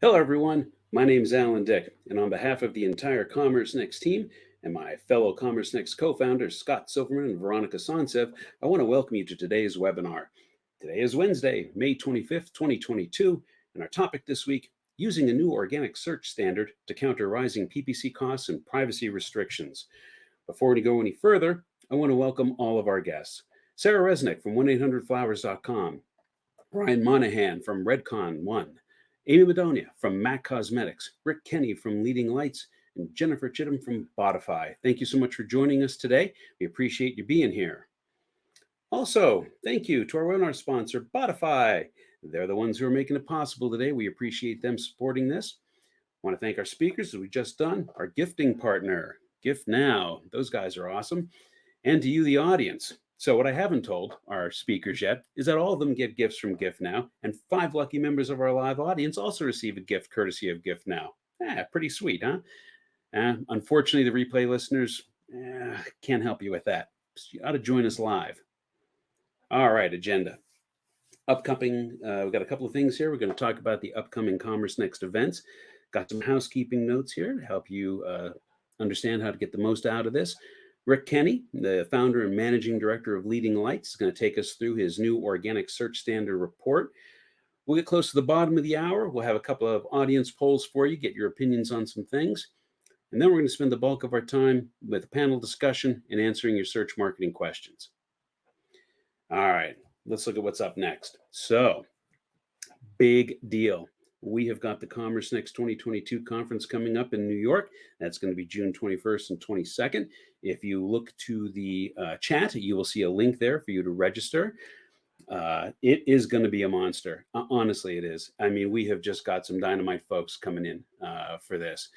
Hello, everyone. My name is Alan Dick, and on behalf of the entire CommerceNext team and my fellow CommerceNext co-founders Scott Silverman and Veronica Sonsev, I want to welcome you to today's webinar. Today is Wednesday, May 25th, 2022, and our topic this week, using a new organic search standard to counter rising PPC costs and privacy restrictions. Before we go any further, I want to welcome all of our guests. Sarah Resnick from 1-800-Flowers.com, Brian Monahan from Redcon1, Amy Madonia from MAC Cosmetics, Rick Kenny from Leading Lights, and Jennifer Chittum from Botify. Thank you so much for joining us today. We appreciate you being here. Also, thank you to our webinar sponsor, Botify. They're the ones who are making it possible today. We appreciate them supporting this. I want to thank our speakers, as we just done, our gifting partner, Gift Now. Those guys are awesome. And to you, the audience. So what I haven't told our speakers yet is that all of them get gifts from Gift Now, and 5 lucky members of our live audience also receive a gift courtesy of Gift Now. Pretty sweet, huh? Unfortunately, the replay listeners can't help you with that. You ought to join us live. All right, agenda. Upcoming, we've got a couple of things here. We're going to talk about the upcoming CommerceNext events. Got some housekeeping notes here to help you understand how to get the most out of this. Rick Kenny, the founder and managing director of Leading Lights, is going to take us through his new organic search standard report. We'll get close to the bottom of the hour. We'll have a couple of audience polls for you, get your opinions on some things. And then we're going to spend the bulk of our time with a panel discussion and answering your search marketing questions. All right, let's look at what's up next. So, big deal. We have got the CommerceNext 2022 conference coming up in New York. That's going to be June 21st and 22nd. If you look to the chat, you will see a link there for you to register. It is going to be a monster. Honestly, it is. I mean, we have just got some dynamite folks coming in for this.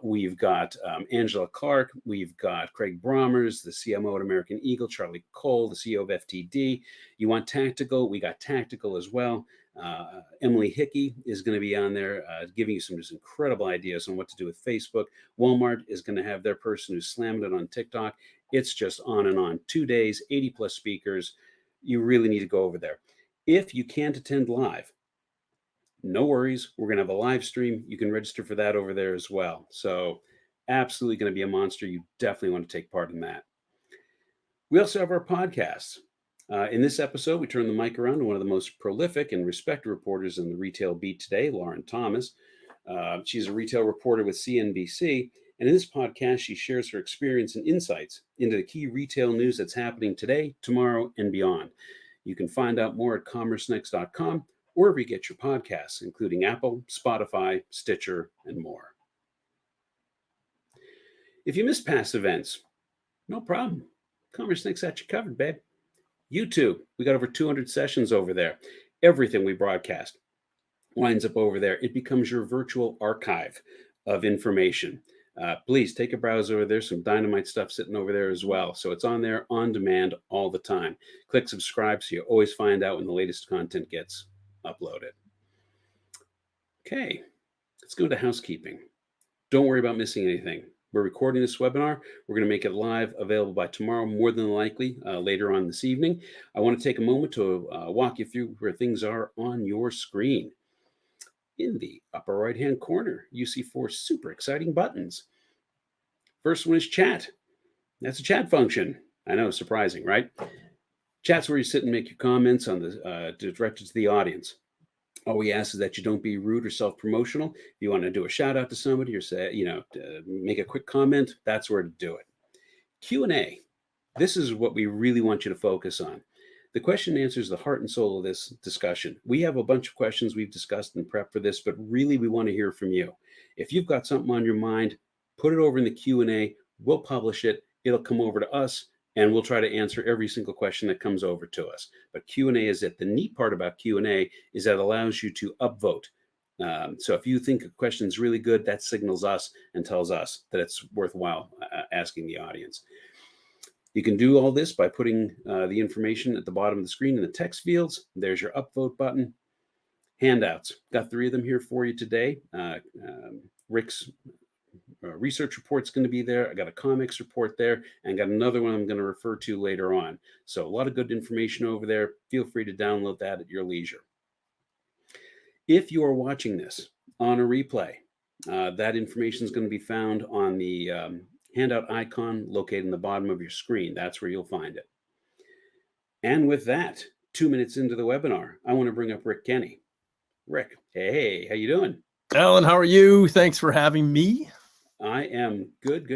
We've got Angela Clark. We've got Craig Brommers, the CMO at American Eagle, Charlie Cole, the CEO of FTD. You want tactical? We got tactical as well. Emily Hickey is going to be on there giving you some just incredible ideas on what to do with Facebook. Walmart is going to have their person who's slammed it on TikTok. It's just on and on. 2 days, 80 plus speakers. You really need to go over there. If you can't attend live, no worries. We're going to have a live stream. You can register for that over there as well. So absolutely going to be a monster. You definitely want to take part in that. We also have our podcasts. In this episode, we turn the mic around to one of the most prolific and respected reporters in the retail beat today, Lauren Thomas. She's a retail reporter with CNBC. And in this podcast, she shares her experience and insights into the key retail news that's happening today, tomorrow, and beyond. You can find out more at CommerceNext.com, or wherever you get your podcasts, including Apple, Spotify, Stitcher, and more. If you missed past events, no problem. CommerceNext got you covered, babe. YouTube, we got over 200 sessions over there. Everything we broadcast winds up over there. It becomes your virtual archive of information. Please take a browse over there. Some dynamite stuff sitting over there as well. So it's on there on demand all the time. Click subscribe so you always find out when the latest content gets uploaded. Okay, let's go to housekeeping. Don't worry about missing anything. We're recording this webinar. We're going to make it live, available by tomorrow, more than likely later on this evening. I want to take a moment to walk you through where things are on your screen. In the upper right-hand corner, you see 4 super exciting buttons. First one is chat. That's a chat function. I know, surprising, right? Chat's where you sit and make your comments on the directed to the audience. All we ask is that you don't be rude or self-promotional. If you want to do a shout out to somebody or say, make a quick comment, that's where to do it. Q&A. This is what we really want you to focus on. The question answers the heart and soul of this discussion. We have a bunch of questions we've discussed and prepped for this, but really we want to hear from you. If you've got something on your mind, put it over in the Q&A. We'll publish it. It'll come over to us, and we'll try to answer every single question that comes over to us. But Q&A is it. The neat part about Q&A is that it allows you to upvote. So if you think a question is really good, that signals us and tells us that it's worthwhile asking the audience. You can do all this by putting the information at the bottom of the screen in the text fields. There's your upvote button. Handouts. Got 3 of them here for you today. Rick's research report's going to be there. I got a comics report there, and got another one I'm going to refer to later on. So a lot of good information over there. Feel free to download that at your leisure. If you are watching this on a replay. That information is going to be found on the handout icon located in the bottom of your screen. That's where you'll find it. And with that, 2 minutes into the webinar, I want to bring up Rick Kenny. Rick, hey, how you doing? Alan, how are you? Thanks for having me. I am good.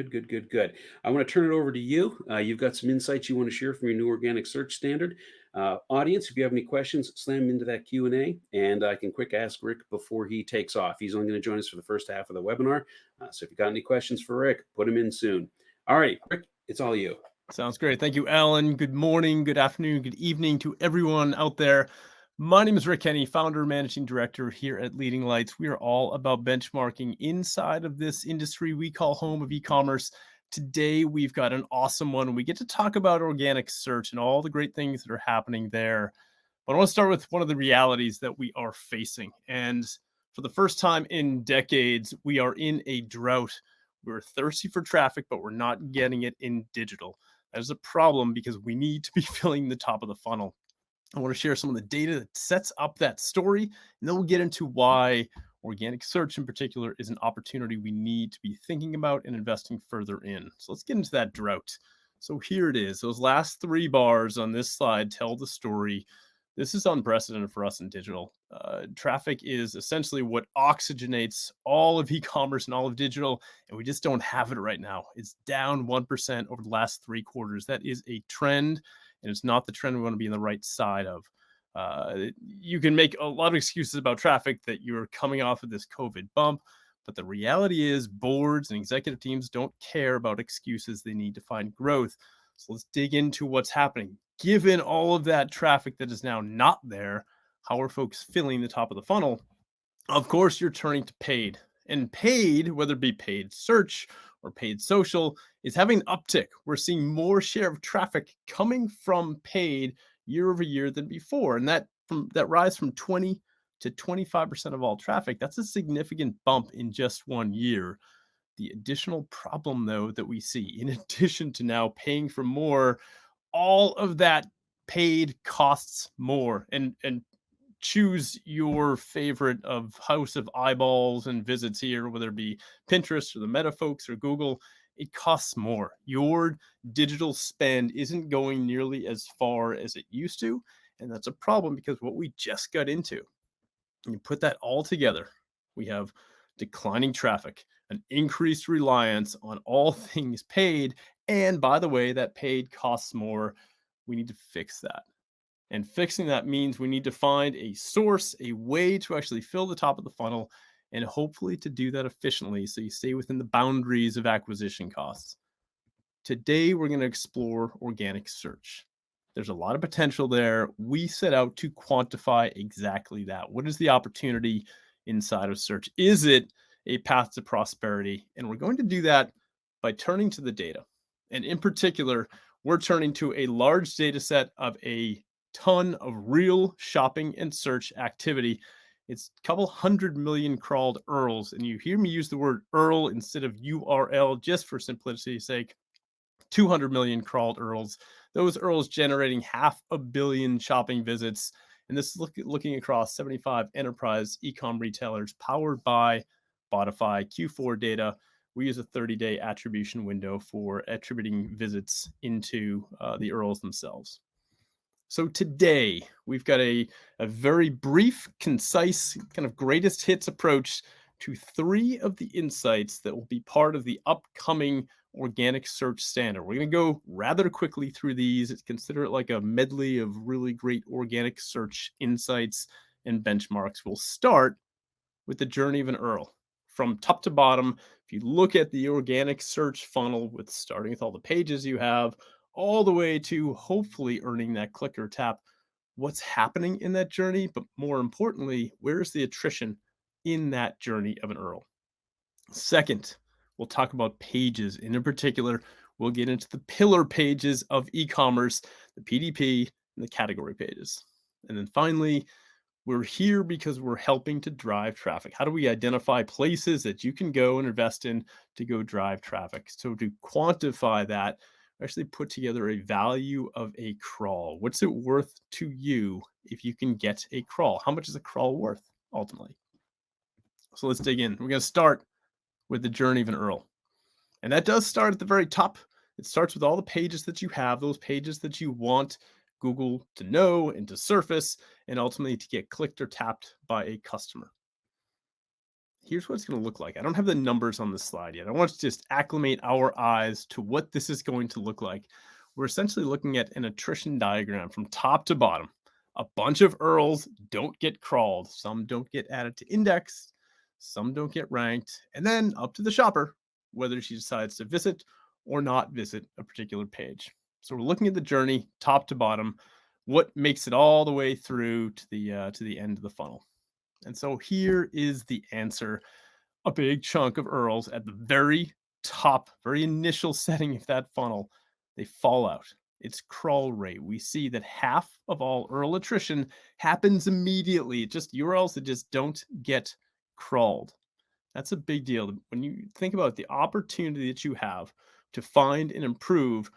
I want to turn it over to you. You've got some insights you want to share from your new organic search standard. Audience, if you have any questions, slam them into that Q&A, and I can quick ask Rick before he takes off. He's only going to join us for the first half of the webinar. So if you got any questions for Rick, put them in soon. All right, Rick, it's all you. Sounds great. Thank you, Alan. Good morning, good afternoon, good evening to everyone out there. My name is Rick Kenny, founder, managing director here at Leading Lights. We are all about benchmarking inside of this industry we call home of e-commerce. Today, we've got an awesome one, and we get to talk about organic search and all the great things that are happening there. But I want to start with one of the realities that we are facing. And for the first time in decades, we are in a drought. We're thirsty for traffic, but we're not getting it in digital. That is a problem because we need to be filling the top of the funnel. I want to share some of the data that sets up that story, and then we'll get into why organic search in particular is an opportunity we need to be thinking about and investing further in. So let's get into that drought. So here it is. Those last 3 bars on this slide tell the story. This is unprecedented for us in digital. Traffic is essentially what oxygenates all of e-commerce and all of digital, and we just don't have it right now. It's down 1% over the last 3 quarters. That is a trend, and it's not the trend we want to be on the right side of. You can make a lot of excuses about traffic that you're coming off of this COVID bump, but the reality is boards and executive teams don't care about excuses. They need to find growth. So let's dig into what's happening. Given all of that traffic that is now not there, how are folks filling the top of the funnel? Of course, you're turning to paid. And paid, whether it be paid search or paid social, is having an uptick. We're seeing more share of traffic coming from paid year over year than before. And that rise from 20 to 25% of all traffic, that's a significant bump in just 1 year. The additional problem, though, that we see, in addition to now paying for more, all of that paid costs more. And choose your favorite of house of eyeballs and visits here, whether it be Pinterest or the Meta folks or Google. It costs more. Your digital spend isn't going nearly as far as it used to. And that's a problem because what we just got into, and you put that all together, we have declining traffic, an increased reliance on all things paid. And by the way, that paid costs more. We need to fix that. And fixing that means we need to find a source, a way to actually fill the top of the funnel, and hopefully to do that efficiently so you stay within the boundaries of acquisition costs. Today, we're going to explore organic search. There's a lot of potential there. We set out to quantify exactly that. What is the opportunity inside of search? Is it a path to prosperity? And we're going to do that by turning to the data. And in particular, we're turning to a large data set of a ton of real shopping and search activity. It's a couple 100 million crawled URLs. And you hear me use the word URL instead of URL just for simplicity's sake. 200 million crawled URLs. Those URLs generating 500 million shopping visits. And this is looking across 75 enterprise e-com retailers powered by Botify Q4 data. We use a 30-day attribution window for attributing visits into the URLs themselves. So today, we've got a very brief, concise, kind of greatest hits approach to 3 of the insights that will be part of the upcoming organic search standard. We're going to go rather quickly through these. Consider it like a medley of really great organic search insights and benchmarks. We'll start with the journey of an URL. From top to bottom, if you look at the organic search funnel with starting with all the pages you have, all the way to hopefully earning that click or tap, what's happening in that journey, but more importantly, where's the attrition in that journey of an URL? Second, we'll talk about pages. And in particular, we'll get into the pillar pages of e-commerce, the PDP, and the category pages. And then finally, we're here because we're helping to drive traffic. How do we identify places that you can go and invest in to go drive traffic? So to quantify that, actually put together a value of a crawl. What's it worth to you if you can get a crawl? How much is a crawl worth ultimately? So let's dig in. We're going to start with the journey of an URL. And that does start at the very top. It starts with all the pages that you have, those pages that you want Google to know and to surface, and ultimately to get clicked or tapped by a customer. Here's what it's going to look like. I don't have the numbers on this slide yet. I want to just acclimate our eyes to what this is going to look like. We're essentially looking at an attrition diagram from top to bottom. A bunch of URLs don't get crawled. Some don't get added to index. Some don't get ranked. And then up to the shopper, whether she decides to visit or not visit a particular page. So we're looking at the journey top to bottom, what makes it all the way through to the end of the funnel. And so here is the answer. A big chunk of URLs at the very top, very initial setting of that funnel, they fall out. It's crawl rate. We see that half of all URL attrition happens immediately. Just URLs that just don't get crawled. That's a big deal. When you think about the opportunity that you have to find and improve,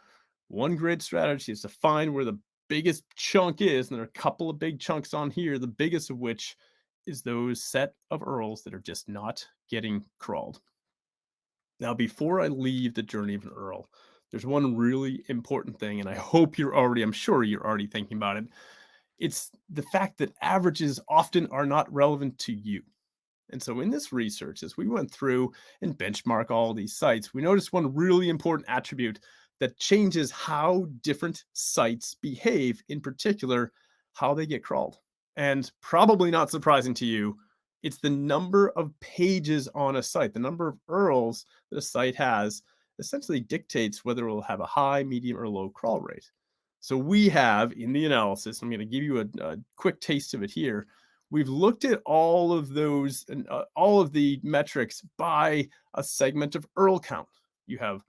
one great strategy is to find where the biggest chunk is. And there are a couple of big chunks on here, the biggest of which is those set of URLs that are just not getting crawled. Now, before I leave the journey of an URL, there's one really important thing, and I'm sure you're already thinking about it. It's the fact that averages often are not relevant to you. And so in this research, as we went through and benchmark all these sites, we noticed one really important attribute that changes how different sites behave, in particular, how they get crawled. And probably not surprising to you, it's the number of pages on a site, the number of URLs that a site has essentially dictates whether it will have a high, medium, or low crawl rate. So we have in the analysis, I'm going to give you a quick taste of it here. We've looked at all of those and all of the metrics by a segment of URL count. You have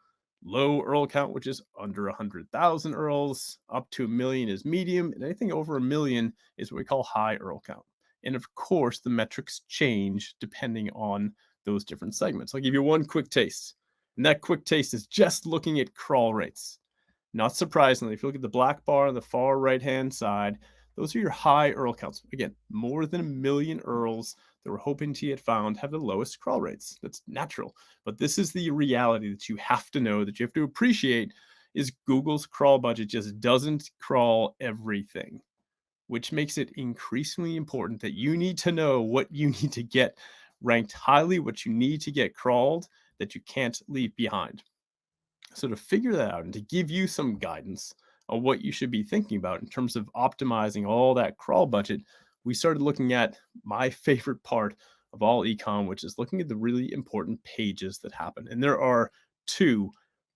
low URL count, which is under 100,000 URLs, up to 1 million is medium, and anything over 1 million is what we call high URL count. And of course, the metrics change depending on those different segments. I'll give you one quick taste. And that quick taste is just looking at crawl rates. Not surprisingly, if you look at the black bar on the far right-hand side, those are your high URL counts. Again, more than 1 million URLs that we're hoping to get found have the lowest crawl rates. That's natural. But this is the reality that you have to know, that you have to appreciate, is Google's crawl budget just doesn't crawl everything, which makes it increasingly important that you need to know what you need to get ranked highly, what you need to get crawled that you can't leave behind. So to figure that out and to give you some guidance on what you should be thinking about in terms of optimizing all that crawl budget, we started looking at my favorite part of all ecom, which is looking at the really important pages that happen. And there are two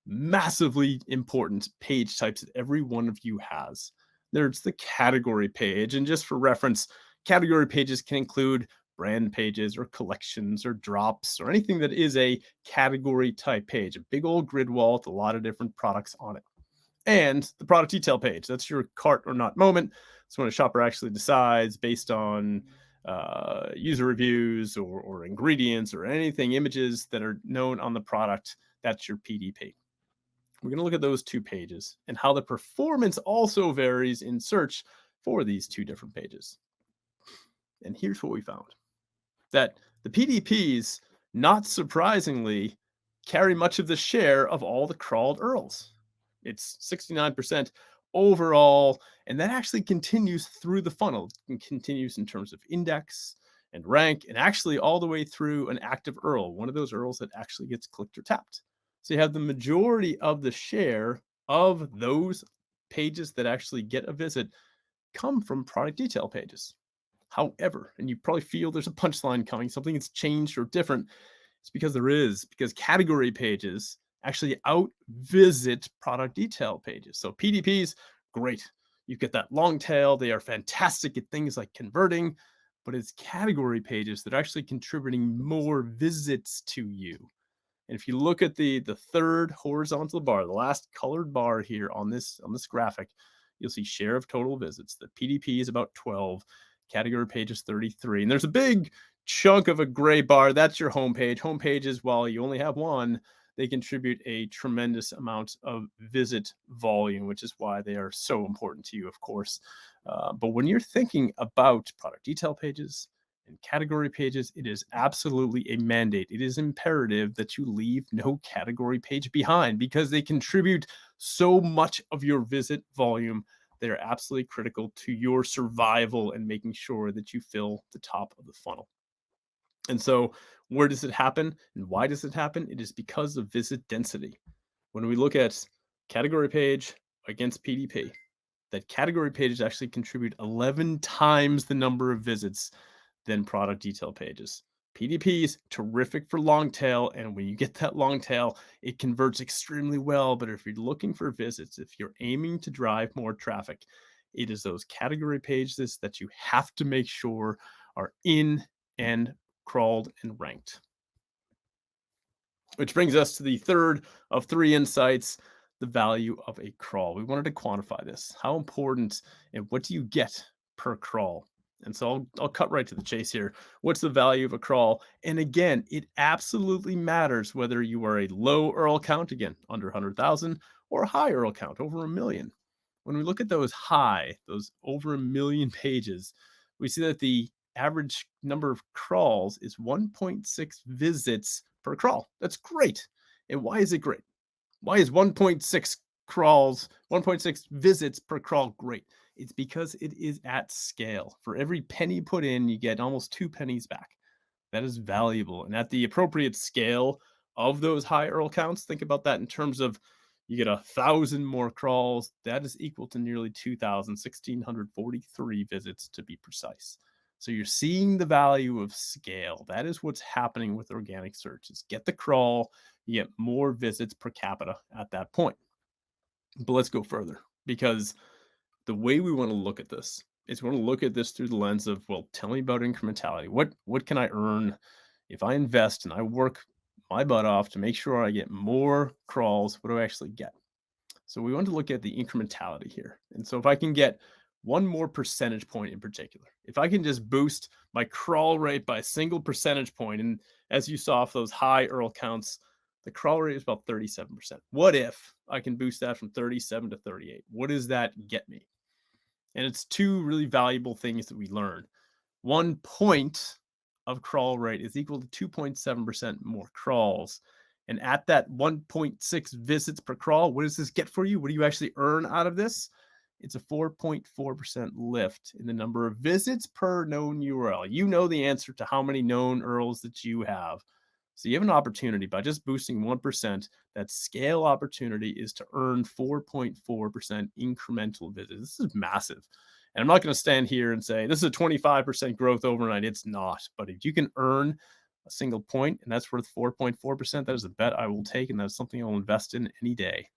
massively important page types that every one of you has. There's the category page. And just for reference, category pages can include brand pages or collections or drops or anything that is a category type page, a big old grid wall with a lot of different products on it. And the product detail page, that's your cart or not moment. So when a shopper actually decides based on user reviews or ingredients or anything, images that are known on the product, that's your PDP. We're going to look at those two pages and how the performance also varies in search for these two different pages. And here's what we found. That the PDPs, not surprisingly, carry much of the share of all the crawled URLs. It's 69% overall, and that actually continues through the funnel. It continues in terms of index and rank, and actually all the way through an active URL, one of those URLs that actually gets clicked or tapped. So you have the majority of the share of those pages that actually get a visit come from product detail pages. However, and you probably feel there's a punchline coming, something that's changed or different. It's because category pages actually out-visit product detail pages. So PDPs, great. You get that long tail. They are fantastic at things like converting, but it's category pages that are actually contributing more visits to you. And if you look at the third horizontal bar, the last colored bar here on this graphic, you'll see share of total visits. The PDP is about 12. Category page is 33. And there's a big chunk of a gray bar. That's your homepage. Homepages, while you only have one, they contribute a tremendous amount of visit volume, which is why they are so important to you, of course. But when you're thinking about product detail pages And category pages, it is absolutely a mandate. It is imperative that you leave no category page behind because they contribute so much of your visit volume. They're absolutely critical to your survival and making sure that you fill the top of the funnel. And so, where does it happen and why does it happen? It is because of visit density. When we look at category page against PDP, that category pages actually contribute 11 times the number of visits than product detail pages. PDP is terrific for long tail, and when you get that long tail, it converts extremely well. But if you're looking for visits, if you're aiming to drive more traffic, it is those category pages that you have to make sure are in and crawled and ranked. Which brings us to the third of 3 insights, the value of a crawl. We wanted to quantify this. How important and what do you get per crawl? And so I'll cut right to the chase here. What's the value of a crawl? And again, it absolutely matters whether you are a low URL count, again, under 100,000, or a high URL count, over 1 million. When we look at those over 1 million pages, we see that the average number of crawls is 1.6 visits per crawl. That's great. And why is it great? Why is 1.6 crawls, 1.6 visits per crawl great? It's because it is at scale. For every penny put in, you get almost 2 pennies back. That is valuable. And at the appropriate scale of those high URL counts, think about that in terms of you get 1,000 more crawls. That is equal to nearly 2,000, 1,643 visits to be precise. So you're seeing the value of scale. That is what's happening with organic search is get the crawl, you get more visits per capita at that point. But let's go further because the way we want to look at this is we want to look at this through the lens of, well, tell me about incrementality. What can I earn if I invest and I work my butt off to make sure I get more crawls? What do I actually get? So we want to look at the incrementality here. And so if I can get one more percentage point in particular, if I can just boost my crawl rate by a single percentage point, and as you saw for those high URL counts, the crawl rate is about 37%. What if I can boost that from 37 to 38? What does that get me? And it's 2 really valuable things that we learned. 1 point of crawl rate is equal to 2.7% more crawls. And at that 1.6 visits per crawl, what does this get for you? What do you actually earn out of this? It's a 4.4% lift in the number of visits per known URL. You know the answer to how many known URLs that you have. So you have an opportunity by just boosting 1%. That scale opportunity is to earn 4.4% incremental visits. This is massive. And I'm not going to stand here and say this is a 25% growth overnight. It's not. But if you can earn a single point and that's worth 4.4%, that is a bet I will take. And that's something I'll invest in any day.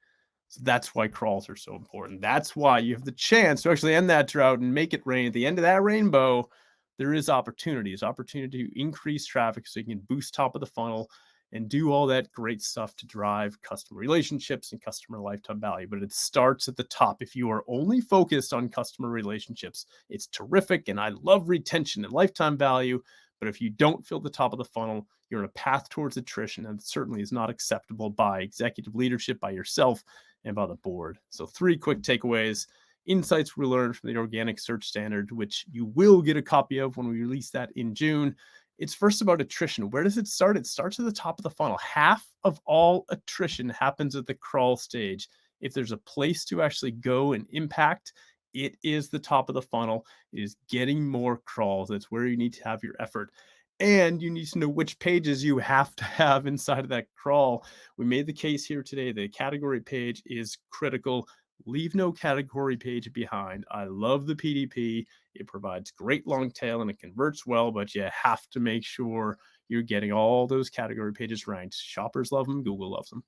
So that's why crawls are so important. That's why you have the chance to actually end that drought and make it rain. At the end of that rainbow, there is opportunity. Opportunity to increase traffic so you can boost top of the funnel and do all that great stuff to drive customer relationships and customer lifetime value. But it starts at the top. If you are only focused on customer relationships, it's terrific. And I love retention and lifetime value. But if you don't fill the top of the funnel, you're on a path towards attrition. And it certainly is not acceptable by executive leadership, by yourself, and by the board. So 3 quick takeaways. Insights we learned from the organic search standard, which you will get a copy of when we release that in June. It's first about attrition. Where does it start? It starts at the top of the funnel. Half of all attrition happens at the crawl stage. If there's a place to actually go and impact, it is the top of the funnel. It is getting more crawls. That's where you need to have your effort. And you need to know which pages you have to have inside of that crawl. We made the case here today. The category page is critical. Leave no category page behind. I love the PDP. It provides great long tail and it converts well, but you have to make sure you're getting all those category pages ranked. Shoppers love them. Google loves them.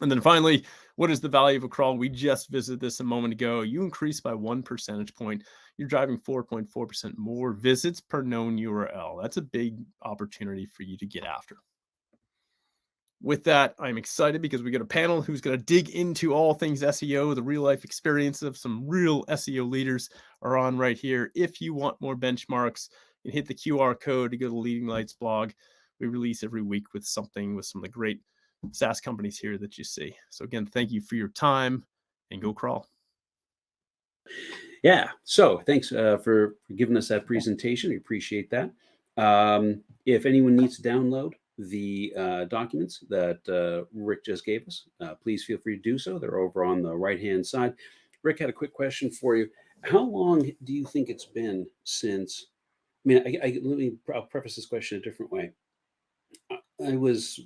And then finally, what is the value of a crawl? We just visited this a moment ago. You increase by 1 percentage point. You're driving 4.4% more visits per known URL. That's a big opportunity for you to get after. With that, I'm excited because we got a panel who's going to dig into all things SEO. The real life experience of some real SEO leaders are on right here. If you want more benchmarks, you can hit the QR code to go to the Leading Lights blog. We release every week with something with some of the great SaaS companies here that you see. So again, thank you for your time and go crawl. Yeah. So thanks for giving us that presentation. We appreciate that. If anyone needs to download the documents that Rick just gave us, please feel free to do so. They're over on the right-hand side. Rick had a quick question for you. How long do you think it's been since? I mean, I'll preface this question a different way. I was,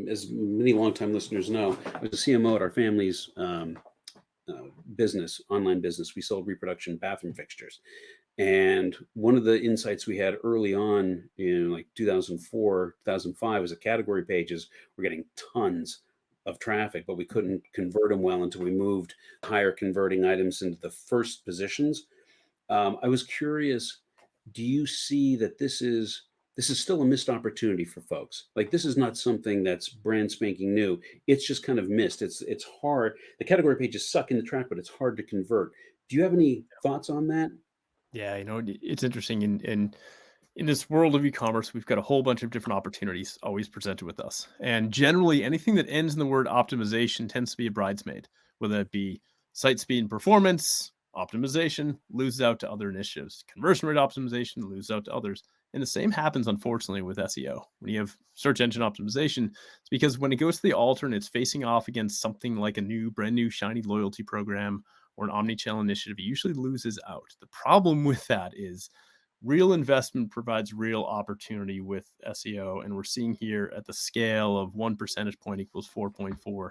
as many longtime listeners know, I was a CMO at our family's business, online business. We sold reproduction bathroom fixtures. And one of the insights we had early on in like 2004, 2005 was that category pages were getting tons of traffic, but we couldn't convert them well until we moved higher converting items into the first positions. I was curious, do you see that this is still a missed opportunity for folks? Like, this is not something that's brand spanking new. It's just kind of missed. It's hard. The category pages suck in the track, but it's hard to convert. Do you have any thoughts on that? Yeah, it's interesting. In this world of e-commerce, we've got a whole bunch of different opportunities always presented with us. And generally, anything that ends in the word optimization tends to be a bridesmaid, whether it be site speed and performance, optimization loses out to other initiatives, conversion rate optimization loses out to others. And the same happens, unfortunately, with SEO. When you have search engine optimization, it's because when it goes to the altar and it's facing off against something like a brand new, shiny loyalty program or an omni-channel initiative, it usually loses out. The problem with that is real investment provides real opportunity with SEO. And we're seeing here at the scale of 1 percentage point equals 4.4.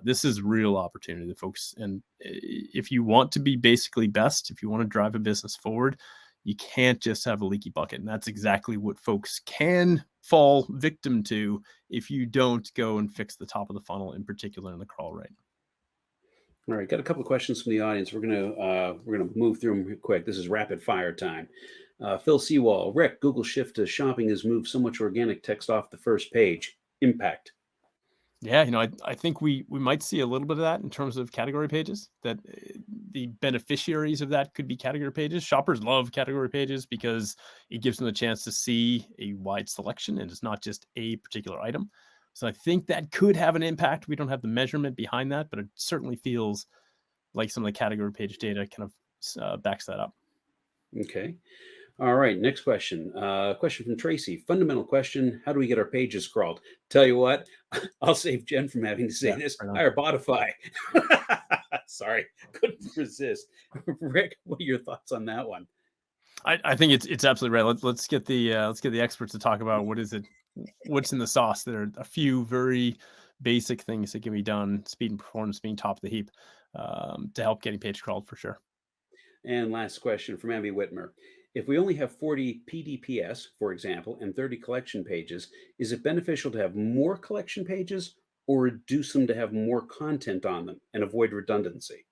This is real opportunity to folks. And if you want to be basically best, if you want to drive a business forward, you can't just have a leaky bucket. And that's exactly what folks can fall victim to if you don't go and fix the top of the funnel, in particular in the crawl rate. All right, got a couple of questions from the audience. We're gonna move through them real quick. This is rapid fire time. Phil Seawall, Rick, Google shift to shopping has moved so much organic text off the first page. Impact. Yeah, I think we might see a little bit of that in terms of category pages, that the beneficiaries of that could be category pages. Shoppers love category pages because it gives them a chance to see a wide selection and it's not just a particular item. So I think that could have an impact. We don't have the measurement behind that, but it certainly feels like some of the category page data kind of backs that up. Okay. All right, next question. Question from Tracy. Fundamental question: how do we get our pages crawled? Tell you what, I'll save Jen from having to say Yeah, this. right on. Hire Botify. Sorry, couldn't resist. Rick, what are your thoughts on that one? I think it's absolutely right. Let's get the experts to talk about what's in the sauce. There are a few very basic things that can be done, speed and performance being top of the heap, to help getting page crawled for sure. And last question from Abby Whitmer. If we only have 40 PDPS, for example, and 30 collection pages, is it beneficial to have more collection pages or reduce them to have more content on them and avoid redundancy?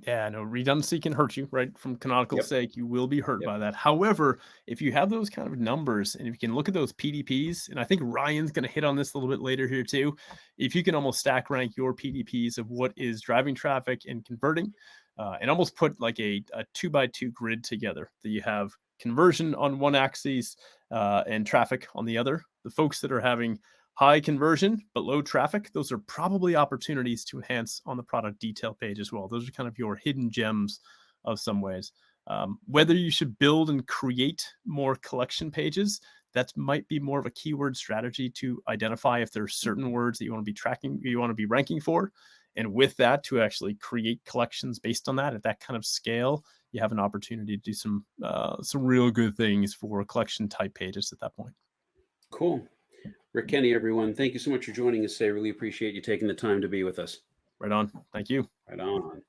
Yeah, no, redundancy can hurt you, right? From canonical Yep. sake, you will be hurt Yep. by that. However, if you have those kind of numbers and if you can look at those PDPs, and I think Ryan's going to hit on this a little bit later here too, if you can almost stack rank your PDPs of what is driving traffic and converting, and almost put like a 2x2 grid together, that you have conversion on one axis and traffic on the other. The folks that are having high conversion but low traffic, those are probably opportunities to enhance on the product detail page as well. Those are kind of your hidden gems of some ways. Whether you should build and create more collection pages, that might be more of a keyword strategy to identify if there are certain words that you want to be tracking, you want to be ranking for. And with that, to actually create collections based on that at that kind of scale, you have an opportunity to do some real good things for collection type pages at that point. Cool. Rick Kenny, everyone, thank you so much for joining us today. Really appreciate you taking the time to be with us. Right on. Thank you. Right on.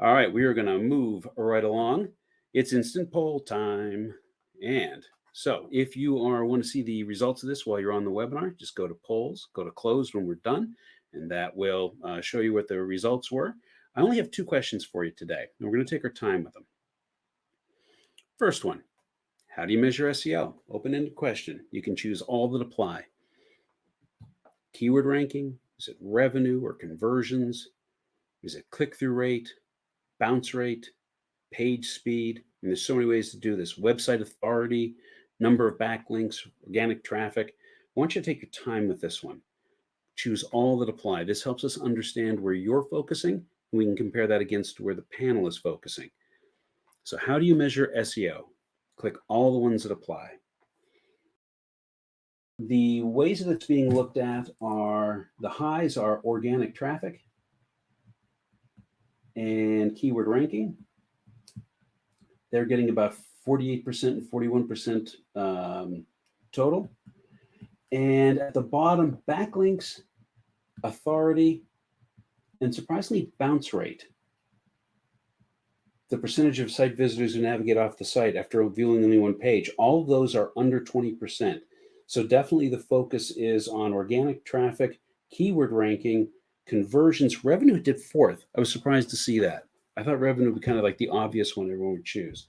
All right, we are going to move right along. It's instant poll time. And so if you want to see the results of this while you're on the webinar, just go to polls, go to close when we're done, and that will show you what the results were. I only have 2 questions for you today, and we're going to take our time with them. First one, how do you measure SEO? Open-ended question. You can choose all that apply. Keyword ranking? Is it revenue or conversions? Is it click-through rate, bounce rate, page speed? And there's so many ways to do this. Website authority, number of backlinks, organic traffic. I want you to take your time with this one. Choose all that apply. This helps us understand where you're focusing, and we can compare that against where the panel is focusing. So how do you measure SEO? Click all the ones that apply. The ways that it's being looked at are, the highs are organic traffic and keyword ranking. They're getting about 48% and 41% total. And at the bottom, backlinks, authority, and surprisingly, bounce rate. The percentage of site visitors who navigate off the site after viewing only one page, all of those are under 20%. So definitely the focus is on organic traffic, keyword ranking, conversions. Revenue did fourth. I was surprised to see that. I thought revenue would be kind of like the obvious one everyone would choose.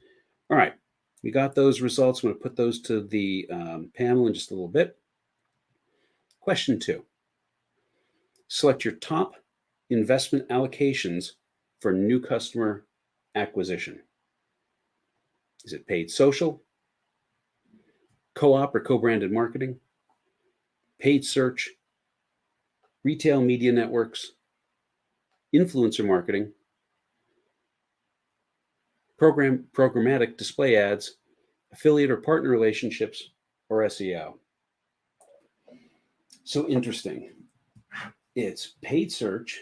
All right, we got those results. I'm going to put those to the panel in just a little bit. Question 2. Select your top investment allocations for new customer acquisition. Is it paid social, co-op or co-branded marketing, paid search, retail media networks, influencer marketing, programmatic display ads, affiliate or partner relationships, or SEO? So interesting. It's paid search,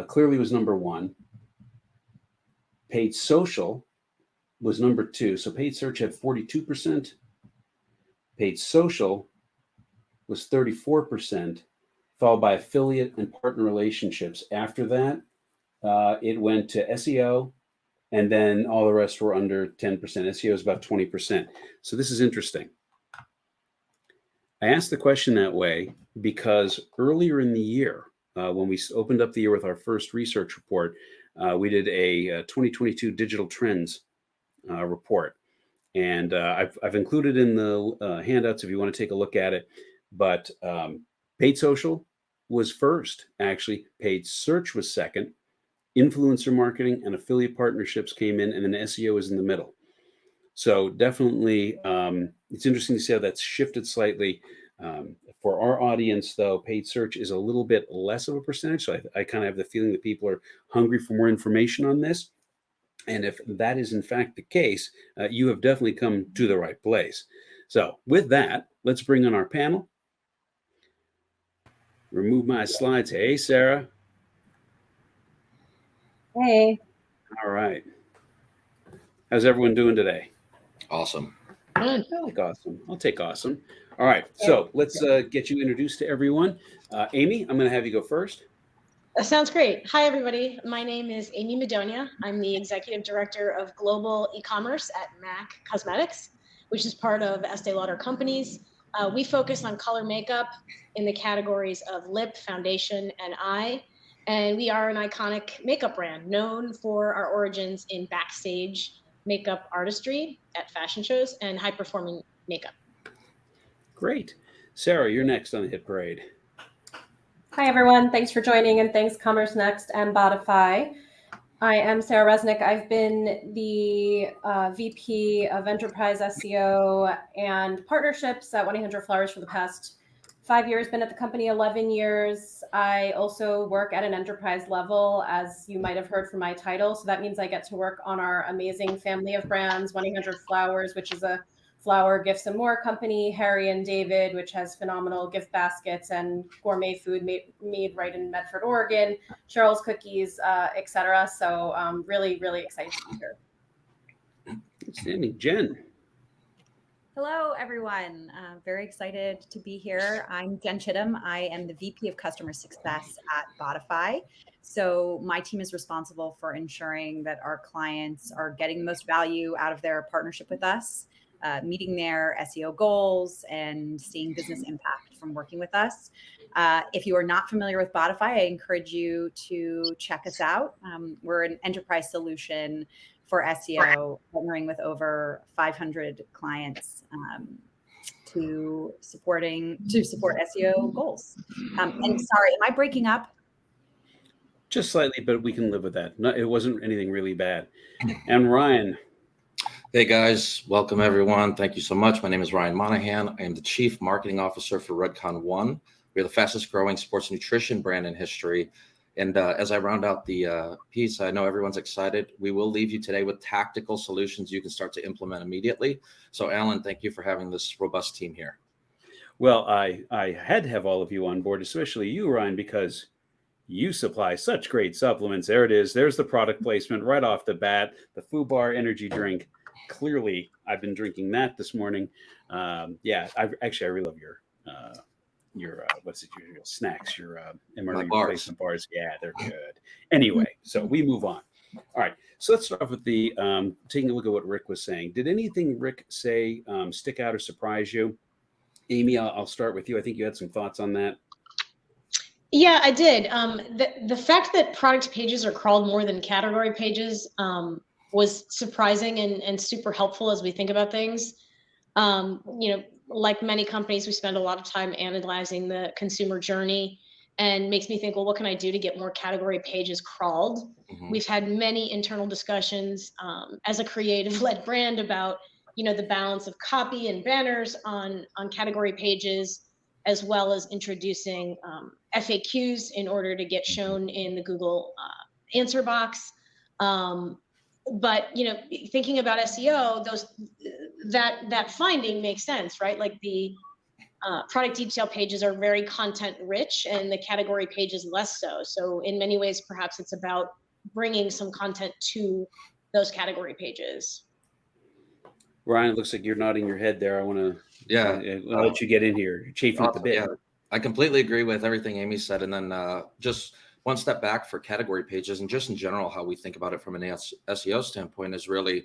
clearly was number 1. Paid social was number 2. So paid search had 42%. Paid social was 34%, followed by affiliate and partner relationships. After that, it went to SEO, and then all the rest were under 10%. SEO is about 20%. So this is interesting. I asked the question that way because earlier in the year, when we opened up the year with our first research report, we did a 2022 digital trends report. And I've included in the handouts if you want to take a look at it. But paid social was first, actually. Paid search was second. Influencer marketing and affiliate partnerships came in, and then SEO is in the middle. So definitely, it's interesting to see how that's shifted slightly. For our audience, though, paid search is a little bit less of a percentage. So I kind of have the feeling that people are hungry for more information on this. And if that is in fact the case, you have definitely come to the right place. So with that, let's bring on our panel. Remove my slides. Hey, Sarah. Hey. All right. How's everyone doing today? Awesome. I like awesome. I'll take awesome. All right. So let's get you introduced to everyone. Amy, I'm going to have you go first. Sounds great. Hi, everybody. My name is Amy Madonia. I'm the Executive Director of Global E-Commerce at MAC Cosmetics, which is part of Estee Lauder Companies. We focus on color makeup in the categories of lip, foundation, and eye. And we are an iconic makeup brand known for our origins in backstage makeup artistry at fashion shows and high-performing makeup. Great. Sarah, you're next on the hit parade. Hi, everyone. Thanks for joining, and thanks CommerceNext and Botify. I am Sarah Resnick. I've been the VP of Enterprise SEO and Partnerships at 1-800-Flowers for the past 5 years, been at the company 11 years. I also work at an enterprise level, as you might have heard from my title. So that means I get to work on our amazing family of brands, 1-800-Flowers, which is a flower gifts and more company, Harry and David, which has phenomenal gift baskets and gourmet food made right in Medford, Oregon, Cheryl's Cookies, etc. So really, really excited to be here. Outstanding. Jen. Hello, everyone. Very excited to be here. I'm Jen Chittum. I am the VP of Customer Success at Botify. So my team is responsible for ensuring that our clients are getting the most value out of their partnership with us, meeting their SEO goals and seeing business impact from working with us. If you are not familiar with Botify, I encourage you to check us out. We're an enterprise solution for SEO, partnering with over 500 clients to support SEO goals. And sorry, am I breaking up? Just slightly, but we can live with that. It wasn't anything really bad. And Ryan. Hey guys, welcome everyone. Thank you so much. My name is Ryan Monahan. I am the Chief Marketing Officer for Redcon One. We're the fastest growing sports nutrition brand in history. And as I round out the piece, I know everyone's excited. We will leave you today with tactical solutions you can start to implement immediately. So Alan, thank you for having this robust team here. Well, I had to have all of you on board, especially you, Ryan, because you supply such great supplements. There it is. There's the product placement right off the bat. The FUBAR energy drink. Clearly, I've been drinking that this morning. Yeah, I really love your what's it, your snacks, your MRE replacement bars. Yeah, they're good. Anyway, so we move on. All right, so let's start off with the taking a look at what Rick was saying. Did anything Rick say stick out or surprise you? Amy, I'll start with you. I think you had some thoughts on that. Yeah, I did. The fact that product pages are crawled more than category pages was surprising and super helpful as we think about things. Like many companies, we spend a lot of time analyzing the consumer journey, and makes me think, well, what can I do to get more category pages crawled? We've had many internal discussions as a creative-led brand about the balance of copy and banners on category pages, as well as introducing FAQs in order to get shown in the Google answer box. But thinking about SEO, that finding makes sense, right? Like the product detail pages are very content rich, and the category pages less so. So in many ways, perhaps it's about bringing some content to those category pages. Ryan, it looks like you're nodding your head there. I want to let you get in here. You're chafing at the bit. Yeah, I completely agree with everything Amy said. And then just one step back for category pages, and just in general, how we think about it from an SEO standpoint is really,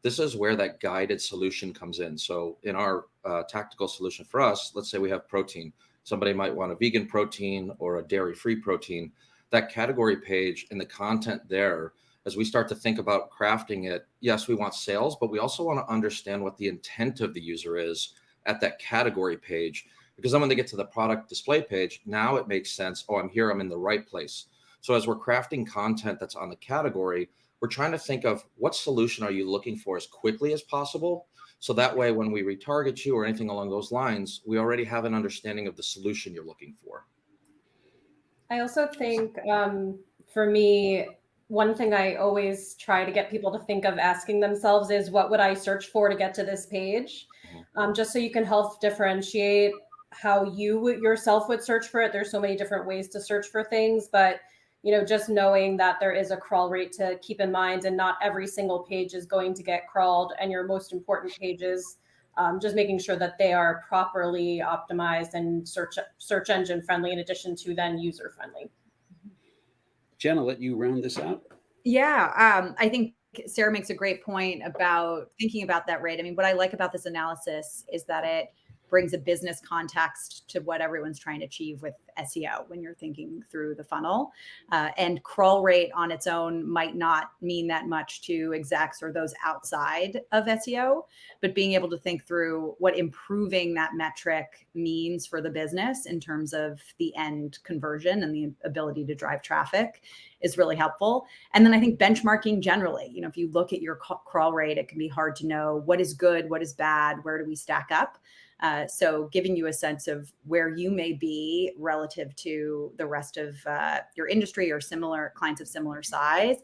this is where that guided solution comes in. So in our tactical solution for us, let's say we have protein. Somebody might want a vegan protein or a dairy-free protein. That category page and the content there, as we start to think about crafting it, yes, we want sales, but we also want to understand what the intent of the user is at that category page. Because then when they get to the product display page, now it makes sense. Oh, I'm here, I'm in the right place. So as we're crafting content that's on the category, we're trying to think of what solution are you looking for as quickly as possible. So that way, when we retarget you or anything along those lines, we already have an understanding of the solution you're looking for. I also think for me, one thing I always try to get people to think of asking themselves is, what would I search for to get to this page? Just so you can help differentiate how you yourself would search for it. There's so many different ways to search for things, but just knowing that there is a crawl rate to keep in mind, and not every single page is going to get crawled, and your most important pages, just making sure that they are properly optimized and search engine friendly, in addition to then user friendly. Jen, I'll let you round this out. Yeah, I think Sarah makes a great point about thinking about that rate. I mean, what I like about this analysis is that it brings a business context to what everyone's trying to achieve with SEO when you're thinking through the funnel. And crawl rate on its own might not mean that much to execs or those outside of SEO, but being able to think through what improving that metric means for the business in terms of the end conversion and the ability to drive traffic is really helpful. And then I think benchmarking generally, if you look at your crawl rate, it can be hard to know what is good, what is bad, where do we stack up? So giving you a sense of where you may be relative to the rest of your industry or similar clients of similar size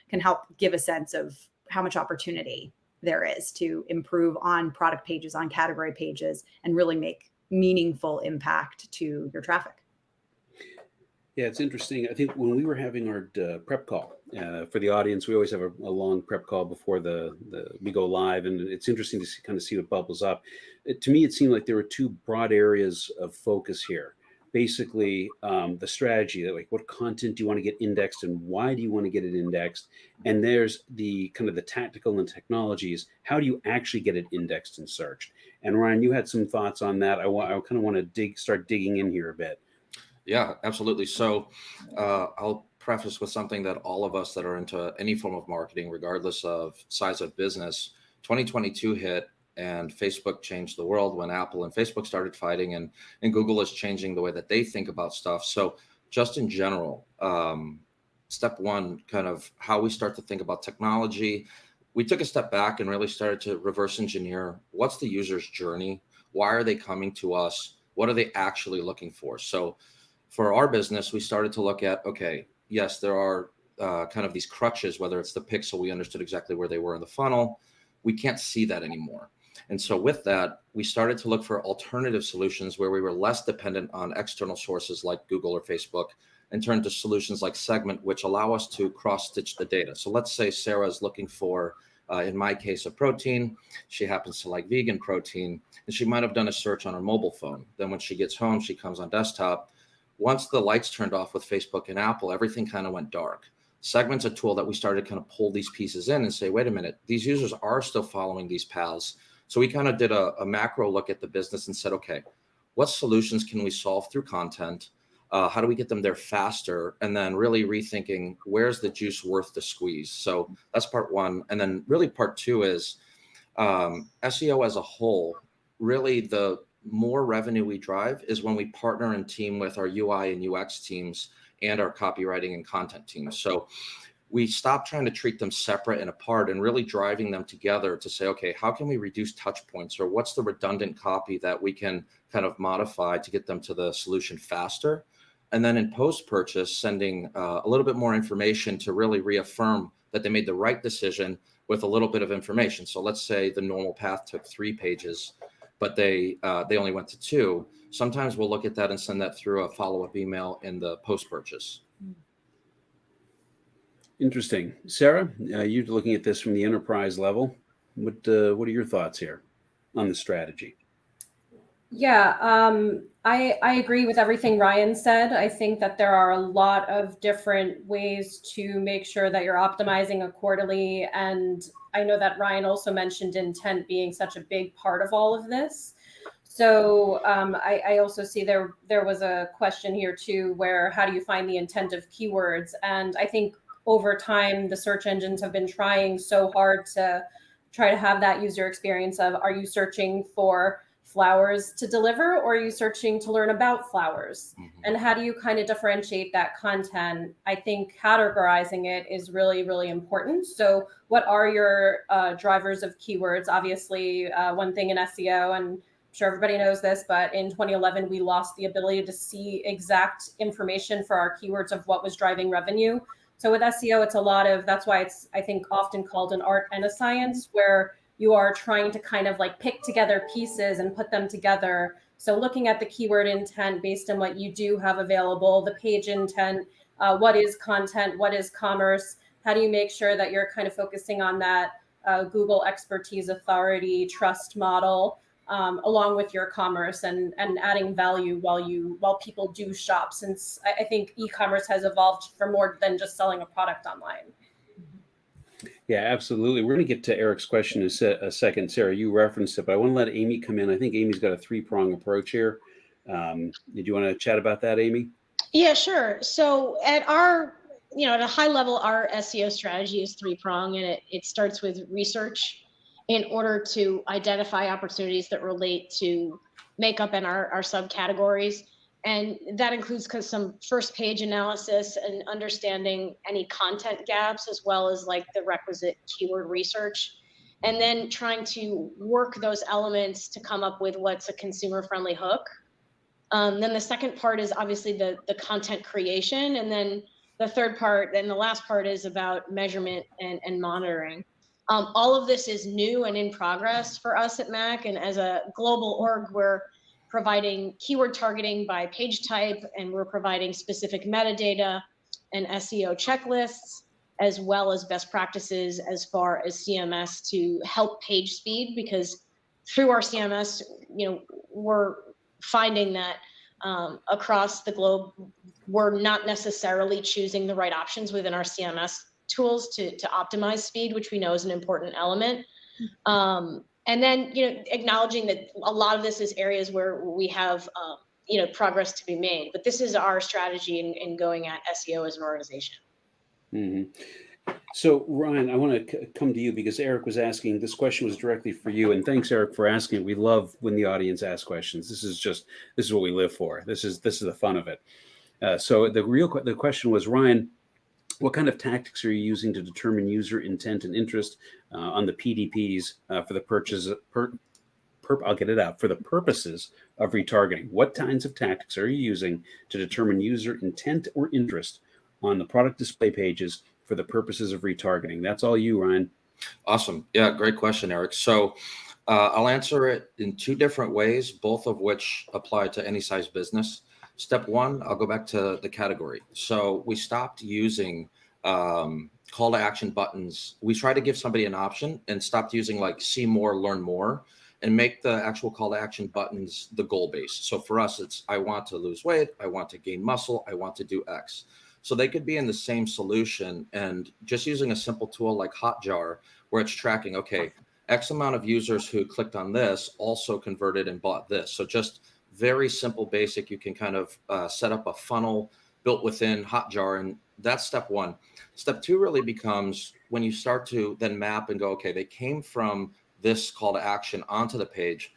can help give a sense of how much opportunity there is to improve on product pages, on category pages, and really make meaningful impact to your traffic. Yeah, it's interesting. I think when we were having our prep call for the audience, we always have a long prep call before we go live, and it's interesting to kind of see what bubbles up. To me, it seemed like there were two broad areas of focus here. Basically, the strategy, like what content do you want to get indexed and why do you want to get it indexed? And there's the kind of the tactical and technologies. How do you actually get it indexed and searched? And Ryan, you had some thoughts on that. I kind of want to start digging in here a bit. Yeah, absolutely. So I'll preface with something that all of us that are into any form of marketing, regardless of size of business, 2022 hit and Facebook changed the world when Apple and Facebook started fighting, and Google is changing the way that they think about stuff. So just in general, step one, kind of how we start to think about technology. We took a step back and really started to reverse engineer what's the user's journey? Why are they coming to us? What are they actually looking for? So for our business, we started to look at, okay, yes, there are kind of these crutches, whether it's the pixel, we understood exactly where they were in the funnel. We can't see that anymore. And so with that, we started to look for alternative solutions where we were less dependent on external sources like Google or Facebook, and turned to solutions like Segment, which allow us to cross-stitch the data. So let's say Sarah is looking for, in my case, a protein. She happens to like vegan protein, and she might have done a search on her mobile phone. Then when she gets home, she comes on desktop. Once the lights turned off with Facebook and Apple, everything kind of went dark. Segment's a tool that we started to kind of pull these pieces in and say, wait a minute, these users are still following these paths. So we kind of did a macro look at the business and said, okay, what solutions can we solve through content? How do we get them there faster? And then really rethinking, where's the juice worth the squeeze? So that's part one. And then really part two is SEO as a whole. Really, the more revenue we drive is when we partner and team with our UI and UX teams and our copywriting and content teams. So we stopped trying to treat them separate and apart and really driving them together to say, okay, how can we reduce touch points, or what's the redundant copy that we can kind of modify to get them to the solution faster? And then in post-purchase, sending a little bit more information to really reaffirm that they made the right decision with a little bit of information. So let's say the normal path took 3 pages, but they only went to 2. Sometimes we'll look at that and send that through a follow-up email in the post-purchase. Interesting. Sarah, you're looking at this from the enterprise level. What are your thoughts here on the strategy? Yeah, I agree with everything Ryan said. I think that there are a lot of different ways to make sure that you're optimizing accordingly. And I know that Ryan also mentioned intent being such a big part of all of this. So I also see there was a question here too, where how do you find the intent of keywords? And I think over time, the search engines have been trying so hard to try to have that user experience of, are you searching for flowers to deliver, or are you searching to learn about flowers? Mm-hmm. And how do you kind of differentiate that content? I think categorizing it is really, really important. So what are your drivers of keywords? Obviously, one thing in SEO, and I'm sure everybody knows this, but in 2011, we lost the ability to see exact information for our keywords of what was driving revenue. So with SEO, it's a lot of, that's why it's, I think, often called an art and a science, where you are trying to kind of like pick together pieces and put them together. So looking at the keyword intent based on what you do have available, the page intent, what is content, what is commerce, how do you make sure that you're kind of focusing on that Google expertise, authority, trust model, along with your commerce, and adding value while people do shop, since I think e-commerce has evolved for more than just selling a product online. Yeah, absolutely. We're going to get to Eric's question in a second. Sarah, you referenced it, but I want to let Amy come in. I think Amy's got a 3-prong approach here. Did you want to chat about that, Amy? Yeah, sure. So at at a high level, our SEO strategy is 3-prong, and it starts with research in order to identify opportunities that relate to makeup and our subcategories. And that includes some first page analysis and understanding any content gaps, as well as like the requisite keyword research. And then trying to work those elements to come up with what's a consumer friendly hook. Then the second part is obviously the content creation. And then the third part, and the last part, is about measurement and monitoring. All of this is new and in progress for us at Mac. And as a global org, we're providing keyword targeting by page type, and we're providing specific metadata and SEO checklists, as well as best practices as far as CMS to help page speed, because through our CMS, we're finding that across the globe, we're not necessarily choosing the right options within our CMS tools to optimize speed, which we know is an important element. And then, acknowledging that a lot of this is areas where we have, progress to be made. But this is our strategy in going at SEO as an organization. Mm-hmm. So, Ryan, I want to come to you, because Eric was asking, this question was directly for you. And thanks, Eric, for asking it. We love when the audience asks questions. This is what we live for. This is the fun of it. So the question was, Ryan, what kind of tactics are you using to determine user intent and interest on the PDPs for the I'll get it out, for the purposes of retargeting? What kinds of tactics are you using to determine user intent or interest on the product display pages for the purposes of retargeting? That's all you, Ryan. Awesome. Yeah, great question, Eric. So I'll answer it in two different ways, both of which apply to any size business. Step one, I'll go back to the category. So we stopped using call to action buttons. We tried to give somebody an option and stopped using like see more, learn more, and make the actual call to action buttons the goal base. So for us, it's I want to lose weight, I want to gain muscle, I want to do X. So they could be in the same solution, and just using a simple tool like Hotjar, where it's tracking, okay, X amount of users who clicked on this also converted and bought this. So just very simple, basic. You can kind of set up a funnel built within Hotjar, and that's step one. Step two really becomes when you start to then map and go, okay, they came from this call to action onto the page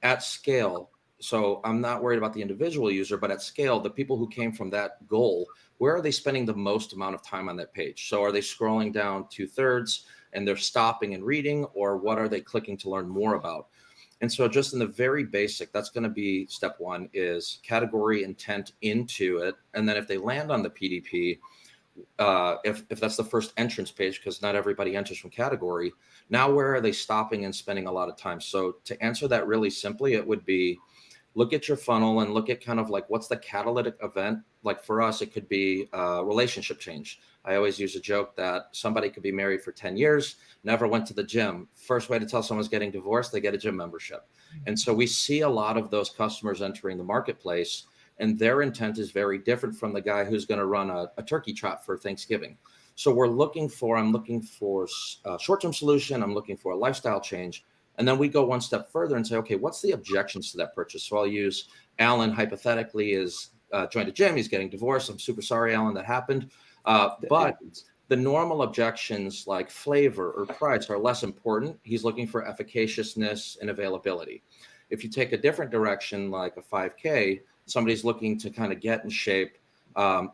at scale. So I'm not worried about the individual user, but at scale, the people who came from that goal, where are they spending the most amount of time on that page? So are they scrolling down 2/3 and they're stopping and reading, or what are they clicking to learn more about? And so just in the very basic, that's going to be step one, is category intent into it. And then if they land on the PDP, if that's the first entrance page, because not everybody enters from category, now where are they stopping and spending a lot of time? So to answer that really simply, it would be look at your funnel and look at kind of like what's the catalytic event. Like for us, it could be a relationship change. I always use a joke that somebody could be married for 10 years, never went to the gym. First way to tell someone's getting divorced, they get a gym membership. And so we see a lot of those customers entering the marketplace, and their intent is very different from the guy who's going to run a turkey trot for Thanksgiving. So I'm looking for a short-term solution. I'm looking for a lifestyle change. And then we go one step further and say, okay, what's the objections to that purchase? So I'll use Alan hypothetically is joined a gym. He's getting divorced. I'm super sorry, Alan, that happened. But the normal objections like flavor or price are less important. He's looking for efficaciousness and availability. If you take a different direction, like a 5K, somebody's looking to kind of get in shape.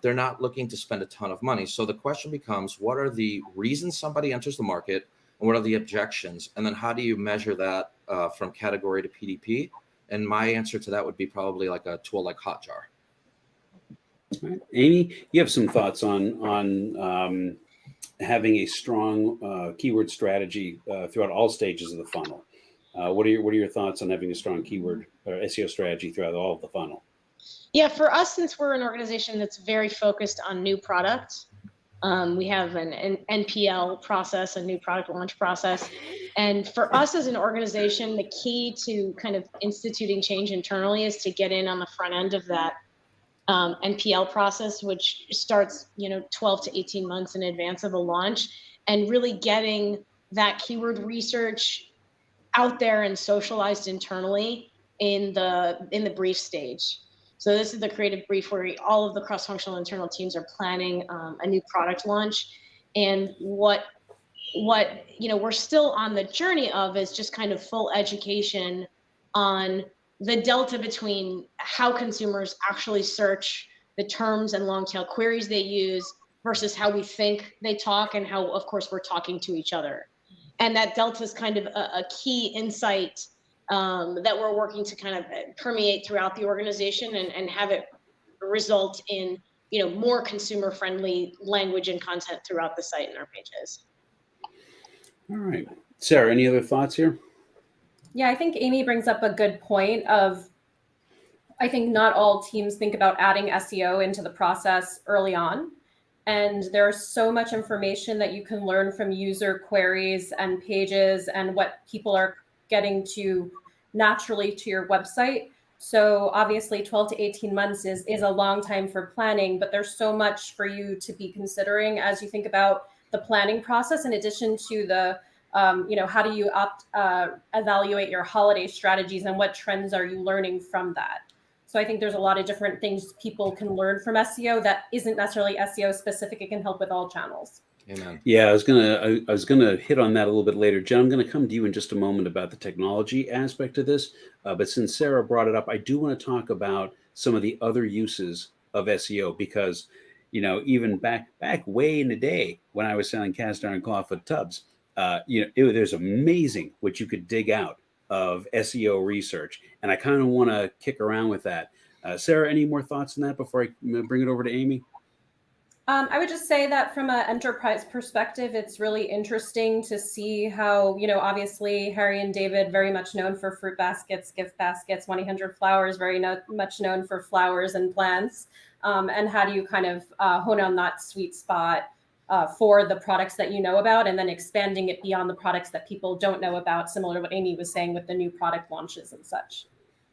They're not looking to spend a ton of money. So the question becomes, what are the reasons somebody enters the market, and what are the objections? And then how do you measure that from category to PDP? And my answer to that would be probably like a tool like Hotjar. Right. Amy, you have some thoughts on having a strong keyword strategy throughout all stages of the funnel. What are your thoughts on having a strong keyword or SEO strategy throughout all of the funnel? Yeah, for us, since we're an organization that's very focused on new products, we have an NPL process, a new product launch process. And for us as an organization, the key to kind of instituting change internally is to get in on the front end of that NPL process, which starts 12 to 18 months in advance of a launch, and really getting that keyword research out there and socialized internally in the brief stage. So this is the creative brief where all of the cross-functional internal teams are planning a new product launch. And what we're still on the journey of is just kind of full education on the delta between how consumers actually search the terms and long tail queries they use versus how we think they talk and how, of course, we're talking to each other. And that delta is kind of a key insight that we're working to kind of permeate throughout the organization and have it result in more consumer friendly language and content throughout the site and our pages. All right, Sarah, any other thoughts here? Yeah, I think Amy brings up a good point of, I think not all teams think about adding SEO into the process early on. And there's so much information that you can learn from user queries and pages and what people are getting to naturally to your website. So obviously 12 to 18 months is a long time for planning, but there's so much for you to be considering as you think about the planning process, in addition to the, how do you evaluate your holiday strategies and what trends are you learning from that? So I think there's a lot of different things people can learn from SEO that isn't necessarily SEO specific. It can help with all channels. Amen. Yeah, I was gonna hit on that a little bit later. Jen, I'm gonna come to you in just a moment about the technology aspect of this. But since Sarah brought it up, I do want to talk about some of the other uses of SEO, because even back way in the day when I was selling cast iron clawfoot tubs, there's amazing what you could dig out of SEO research, and I kind of want to kick around with that. Sarah, any more thoughts on that before I bring it over to Amy? I would just say that from an enterprise perspective, it's really interesting to see how, obviously Harry and David, very much known for fruit baskets, gift baskets, 1-800 flowers, very much known for flowers and plants. And how do you kind of hone on that sweet spot for the products that you know about, and then expanding it beyond the products that people don't know about, similar to what Amy was saying with the new product launches and such.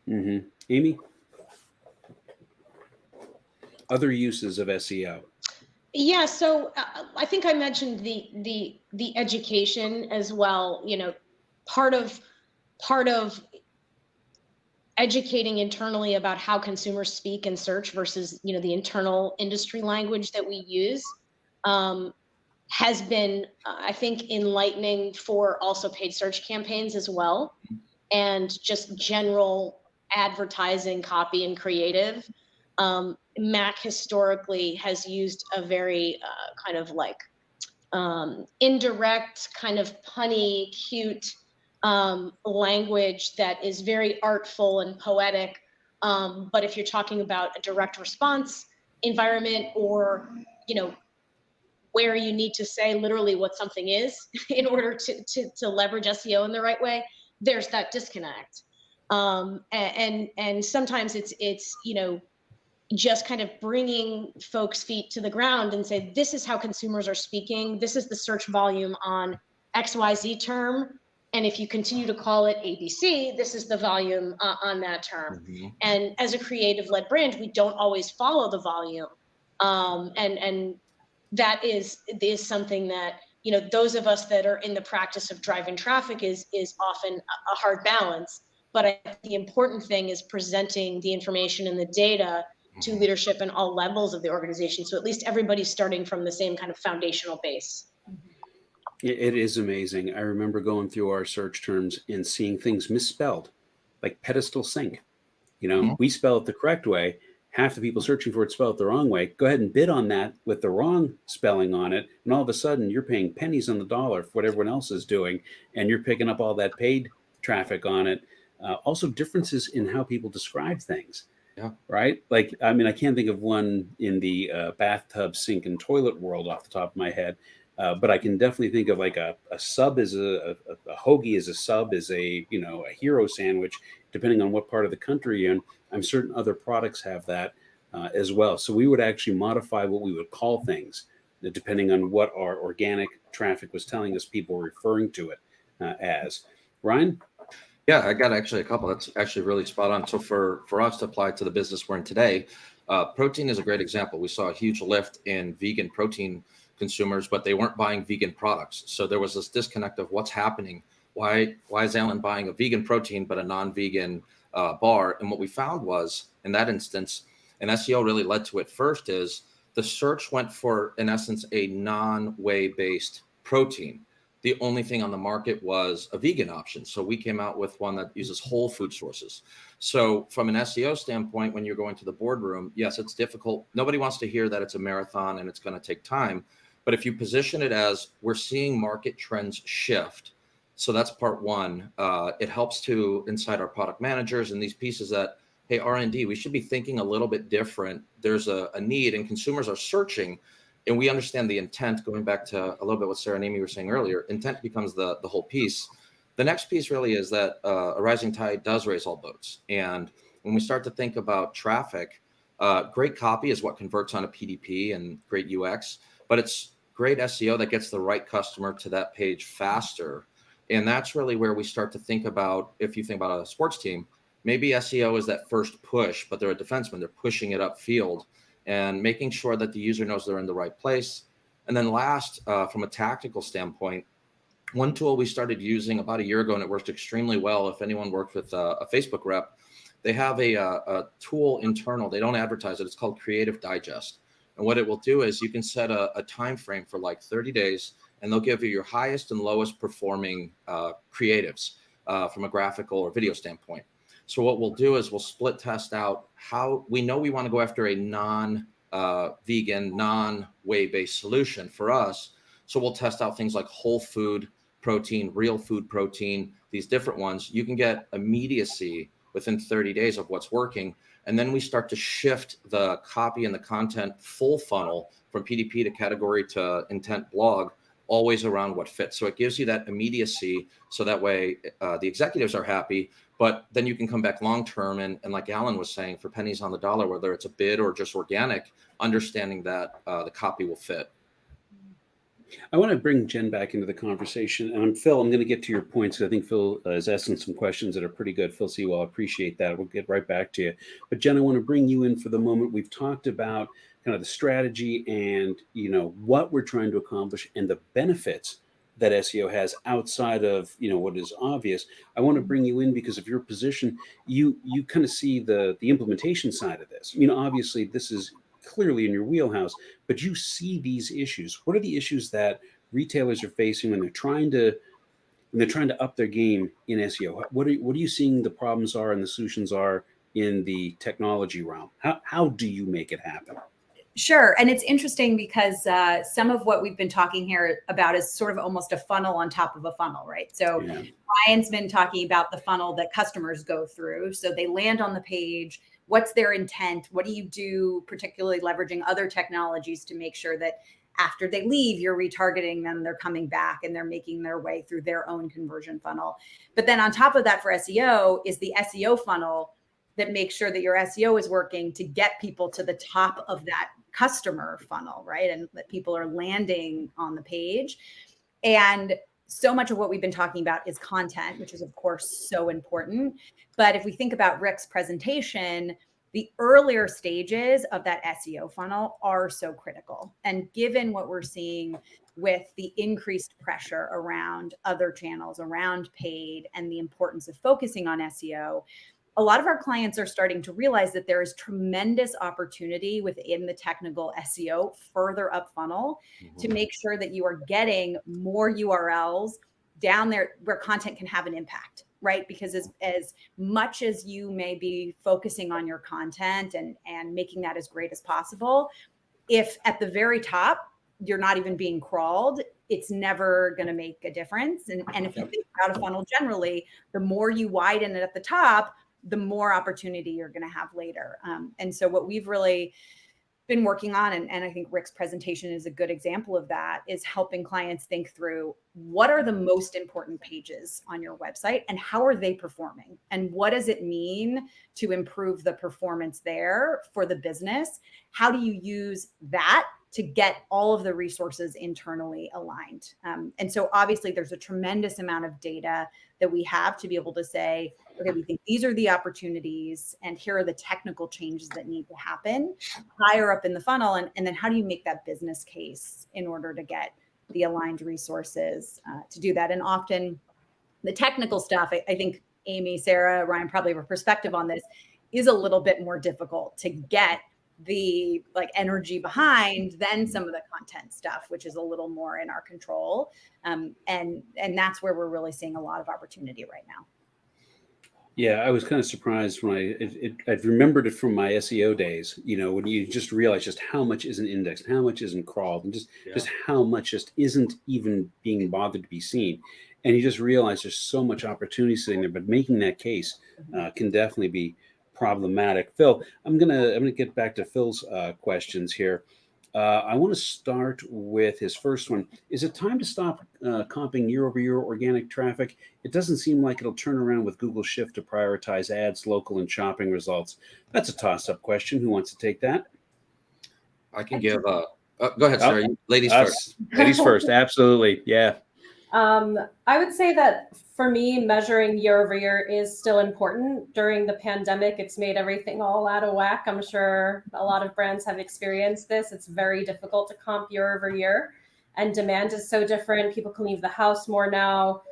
Mm-hmm. Amy? Other uses of SEO? Yeah, so I think I mentioned the education as well. Part of educating internally about how consumers speak and search versus the internal industry language that we use has been, I think, enlightening for also paid search campaigns as well, and just general advertising copy and creative. Mac historically has used a very kind of like indirect, kind of punny, cute language that is very artful and poetic. But if you're talking about a direct response environment, or where you need to say literally what something is in order to leverage SEO in the right way, there's that disconnect. And sometimes it's just kind of bringing folks' feet to the ground and say, this is how consumers are speaking. This is the search volume on XYZ term. And if you continue to call it ABC, this is the volume on that term. Mm-hmm. And as a creative-led brand, we don't always follow the volume. And that is something that, those of us that are in the practice of driving traffic is often a hard balance. But I think the important thing is presenting the information and the data to leadership in all levels of the organization. So at least everybody's starting from the same kind of foundational base. It is amazing. I remember going through our search terms and seeing things misspelled, like pedestal sink. We spell it the correct way. Half the people searching for it spell it the wrong way. Go ahead and bid on that with the wrong spelling on it, and all of a sudden you're paying pennies on the dollar for what everyone else is doing, and you're picking up all that paid traffic on it. Also, differences in how people describe things. Yeah. Right. Like, I mean, I can't think of one in the bathtub, sink, and toilet world off the top of my head, but I can definitely think of like a sub is a hoagie is a sub is a hero sandwich, depending on what part of the country you're in. I'm certain other products have that as well. So we would actually modify what we would call things depending on what our organic traffic was telling us people were referring to it as. Ryan? Yeah, I got actually a couple. That's actually really spot on. So for us to apply to the business we're in today, protein is a great example. We saw a huge lift in vegan protein consumers, but they weren't buying vegan products. So there was this disconnect of what's happening. Why is Alan buying a vegan protein but a non-vegan bar? And what we found was, in that instance, and SEO really led to it first, is the search went for, in essence, a non-whey based protein. The only thing on the market was a vegan option. So we came out with one that uses whole food sources. So from an SEO standpoint, when you're going to the boardroom, yes, it's difficult. Nobody wants to hear that it's a marathon and it's going to take time. But if you position it as, we're seeing market trends shift. So that's part one. It helps to incite our product managers and these pieces that, hey, R&D, we should be thinking a little bit different. There's a need, and consumers are searching. And we understand the intent, going back to a little bit what Sarah and Amy were saying earlier. Intent becomes the whole piece. The next piece really is that a rising tide does raise all boats. And when we start to think about traffic, great copy is what converts on a PDP and great UX, but it's great SEO that gets the right customer to that page faster. And that's really where we start to think about, if you think about a sports team, maybe SEO is that first push, but they're a defenseman. They're pushing it upfield and making sure that the user knows they're in the right place. And then last, from a tactical standpoint, one tool we started using about a year ago, and it worked extremely well. If anyone worked with a Facebook rep, they have a tool internal. They don't advertise it. It's called Creative Digest. And what it will do is you can set a time frame for like 30 days, and they'll give you your highest and lowest performing creatives from a graphical or video standpoint. So what we'll do is we'll split test out how we know we want to go after a non-vegan, non-whey based solution for us. So we'll test out things like whole food protein, real food protein, these different ones. You can get immediacy within 30 days of what's working. And then we start to shift the copy and the content full funnel from PDP to category to intent blog, always around what fits. So it gives you that immediacy. So that way the executives are happy, but then you can come back long-term. And like Alan was saying, for pennies on the dollar, whether it's a bid or just organic, understanding that the copy will fit. I want to bring Jen back into the conversation. And Phil, I'm going to get to your points. I think Phil is asking some questions that are pretty good. Phil C. will appreciate that. We'll get right back to you. But Jen, I want to bring you in for the moment. We've talked about kind of the strategy and, what we're trying to accomplish and the benefits that SEO has outside of, what is obvious. I want to bring you in because of your position. You kind of see the implementation side of this. Obviously this is clearly in your wheelhouse, but you see these issues. What are the issues that retailers are facing when they're trying to up their game in SEO? What are you seeing the problems are and the solutions are in the technology realm? How do you make it happen? Sure. And it's interesting because some of what we've been talking here about is sort of almost a funnel on top of a funnel, right? So Ryan's been talking about the funnel that customers go through. So they land on the page. What's their intent? What do you do, particularly leveraging other technologies to make sure that after they leave, you're retargeting them, they're coming back and they're making their way through their own conversion funnel. But then on top of that for SEO is the SEO funnel that makes sure that your SEO is working to get people to the top of that customer funnel, right? And that people are landing on the page. And so much of what we've been talking about is content, which is of course so important. But if we think about Rick's presentation, the earlier stages of that SEO funnel are so critical. And given what we're seeing with the increased pressure around other channels, around paid, and the importance of focusing on SEO, a lot of our clients are starting to realize that there is tremendous opportunity within the technical SEO further up funnel to make sure that you are getting more URLs down there where content can have an impact, right? Because as much as you may be focusing on your content and making that as great as possible, if at the very top, you're not even being crawled, it's never going to make a difference. And if you think about a funnel generally, the more you widen it at the top, the more opportunity you're going to have later. And so what we've really been working on, and I think Rick's presentation is a good example of that, is helping clients think through what are the most important pages on your website and how are they performing? And what does it mean to improve the performance there for the business? How do you use that to get all of the resources internally aligned? And so obviously there's a tremendous amount of data that we have to be able to say, okay, we think these are the opportunities and here are the technical changes that need to happen higher up in the funnel. And then how do you make that business case in order to get the aligned resources to do that? And often the technical stuff, I think Amy, Sarah, Ryan probably have a perspective on this, is a little bit more difficult to get the energy behind than some of the content stuff, which is a little more in our control. And that's where we're really seeing a lot of opportunity right now. Yeah, I was kind of surprised when I've remembered it from my SEO days, when you just realize just how much isn't indexed, how much isn't crawled, and just how much just isn't even being bothered to be seen. And you just realize there's so much opportunity sitting there, but making that case can definitely be problematic. Phil, I'm gonna get back to Phil's questions here. I want to start with his first one. Is it time to stop comping year-over-year organic traffic? It doesn't seem like it'll turn around with Google's shift to prioritize ads, local, and shopping results. That's a toss-up question. Who wants to take that? I can give go ahead, Sarah. Ladies first. Ladies first. Absolutely. Yeah. I would say that for me, measuring year over year is still important. During the pandemic, it's made everything all out of whack. I'm sure a lot of brands have experienced this. It's very difficult to comp year over year, and demand is so different. People can leave the house more now.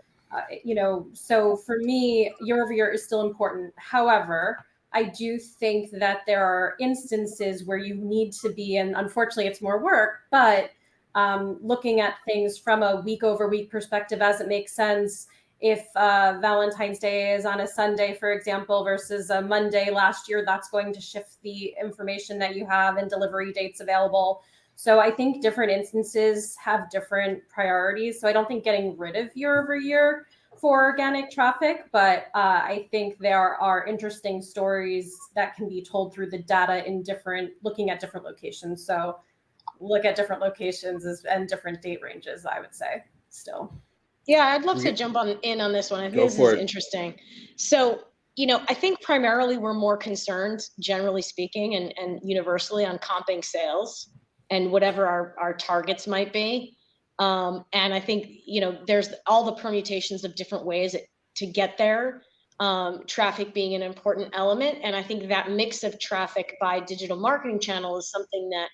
So for me, year over year is still important. However, I do think that there are instances where you need to be, and unfortunately it's more work, but looking at things from a week over week perspective as it makes sense. If Valentine's Day is on a Sunday, for example, versus a Monday last year, that's going to shift the information that you have and delivery dates available. So I think different instances have different priorities. So I don't think getting rid of year over year for organic traffic, but I think there are interesting stories that can be told through the data looking at different locations. So look at different locations and different date ranges, I would say still. Yeah, I'd love to jump in on this one. I think this is interesting. So, I think primarily we're more concerned, generally speaking, and universally on comping sales and whatever our targets might be. And I think, there's all the permutations of different ways to get there, traffic being an important element. And I think that mix of traffic by digital marketing channel is something that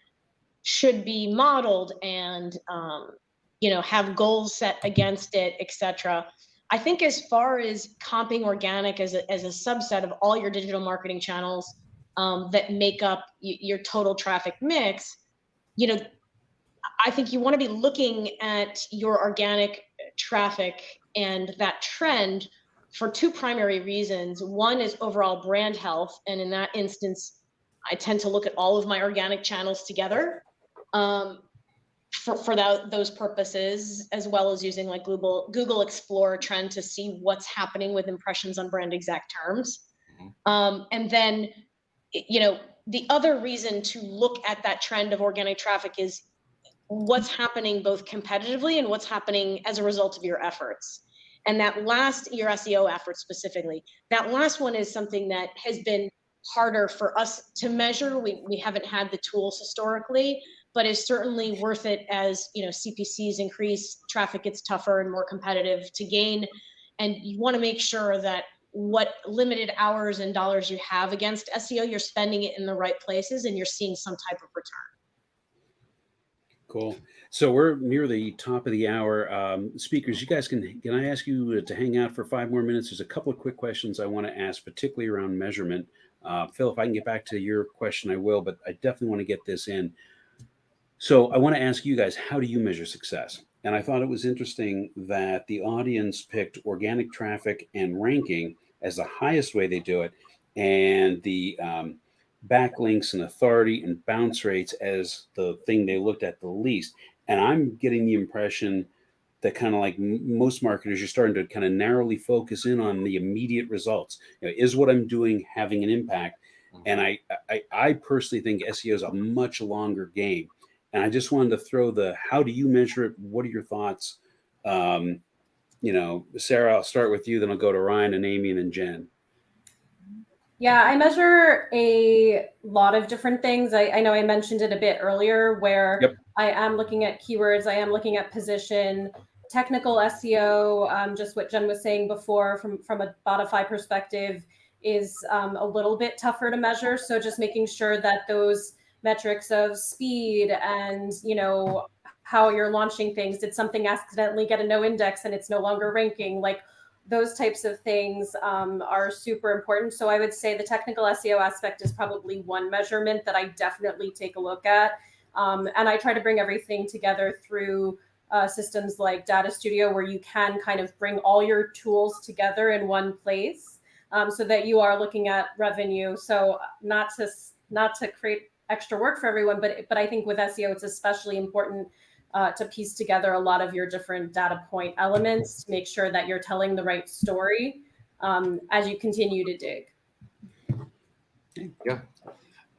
should be modeled and, have goals set against it, etc. I think as far as comping organic as a subset of all your digital marketing channels that make up your total traffic mix, I think you want to be looking at your organic traffic and that trend for two primary reasons. One is overall brand health. And in that instance, I tend to look at all of my organic channels together for those purposes, as well as using like Google Explore trend to see what's happening with impressions on brand exact terms. And then, the other reason to look at that trend of organic traffic is what's happening both competitively and what's happening as a result of your efforts. And your SEO efforts specifically, that last one is something that has been harder for us to measure. We haven't had the tools historically, but is certainly worth it as, CPCs increase, traffic gets tougher and more competitive to gain. And you want to make sure that what limited hours and dollars you have against SEO, you're spending it in the right places and you're seeing some type of return. Cool. So we're near the top of the hour. Speakers, you guys can I ask you to hang out for 5 more minutes? There's a couple of quick questions I want to ask, particularly around measurement. Phil, if I can get back to your question, I will, but I definitely want to get this in. So I want to ask you guys, how do you measure success? And I thought it was interesting that the audience picked organic traffic and ranking as the highest way they do it, and the backlinks and authority and bounce rates as the thing they looked at the least. And I'm getting the impression that kind of like most marketers, you're starting to kind of narrowly focus in on the immediate results. Is what I'm doing having an impact? And I personally think SEO is a much longer game. And I just wanted to throw how do you measure it? What are your thoughts? Sarah, I'll start with you, then I'll go to Ryan and Amy and then Jen. Yeah, I measure a lot of different things. I know I mentioned it a bit earlier where I am looking at keywords, I am looking at position, technical SEO, just what Jen was saying before from a Botify perspective is a little bit tougher to measure. So just making sure that those metrics of speed and, how you're launching things, did something accidentally get a no index and it's no longer ranking, like those types of things are super important. So I would say the technical SEO aspect is probably one measurement that I definitely take a look at. And I try to bring everything together through systems like Data Studio, where you can kind of bring all your tools together in one place so that you are looking at revenue. So not to create extra work for everyone, but I think with SEO, it's especially important to piece together a lot of your different data point elements to make sure that you're telling the right story as you continue to dig. Yeah.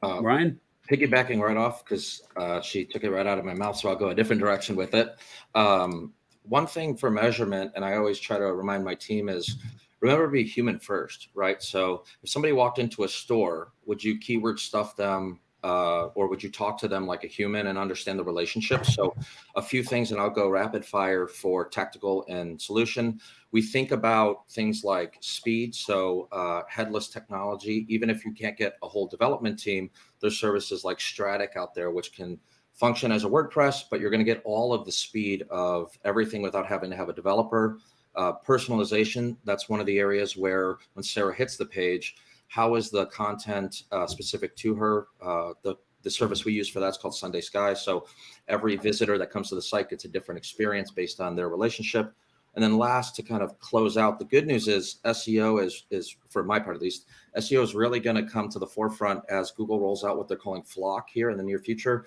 Ryan? Piggybacking right off, because she took it right out of my mouth, so I'll go a different direction with it. One thing for measurement, and I always try to remind my team, is remember to be human first, right? So if somebody walked into a store, would you keyword stuff them? Or would you talk to them like a human and understand the relationship? So a few things, and I'll go rapid fire for tactical and solution. We think about things like speed. So headless technology, even if you can't get a whole development team, there's services like Stratic out there, which can function as a WordPress, but you're going to get all of the speed of everything without having to have a developer. Personalization, that's one of the areas where when Sarah hits the page, how is the content specific to her? The service we use for that's called Sunday Sky. So every visitor that comes to the site gets a different experience based on their relationship. And then last, to kind of close out, the good news is SEO is for my part at least, SEO is really going to come to the forefront as Google rolls out what they're calling Flock here in the near future.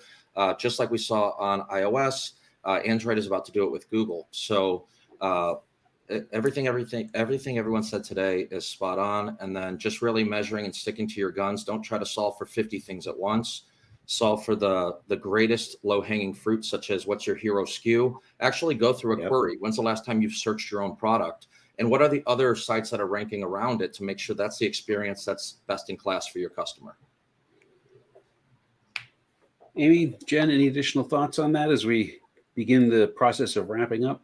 Just like we saw on iOS, Android is about to do it with Google. So everything everyone said today is spot on. And then just really measuring and sticking to your guns. Don't try to solve for 50 things at once. Solve for the greatest low-hanging fruit, such as what's your hero SKU. Actually go through a query. When's the last time you've searched your own product? And what are the other sites that are ranking around it to make sure that's the experience that's best in class for your customer? Amy, Jen, any additional thoughts on that as we begin the process of wrapping up?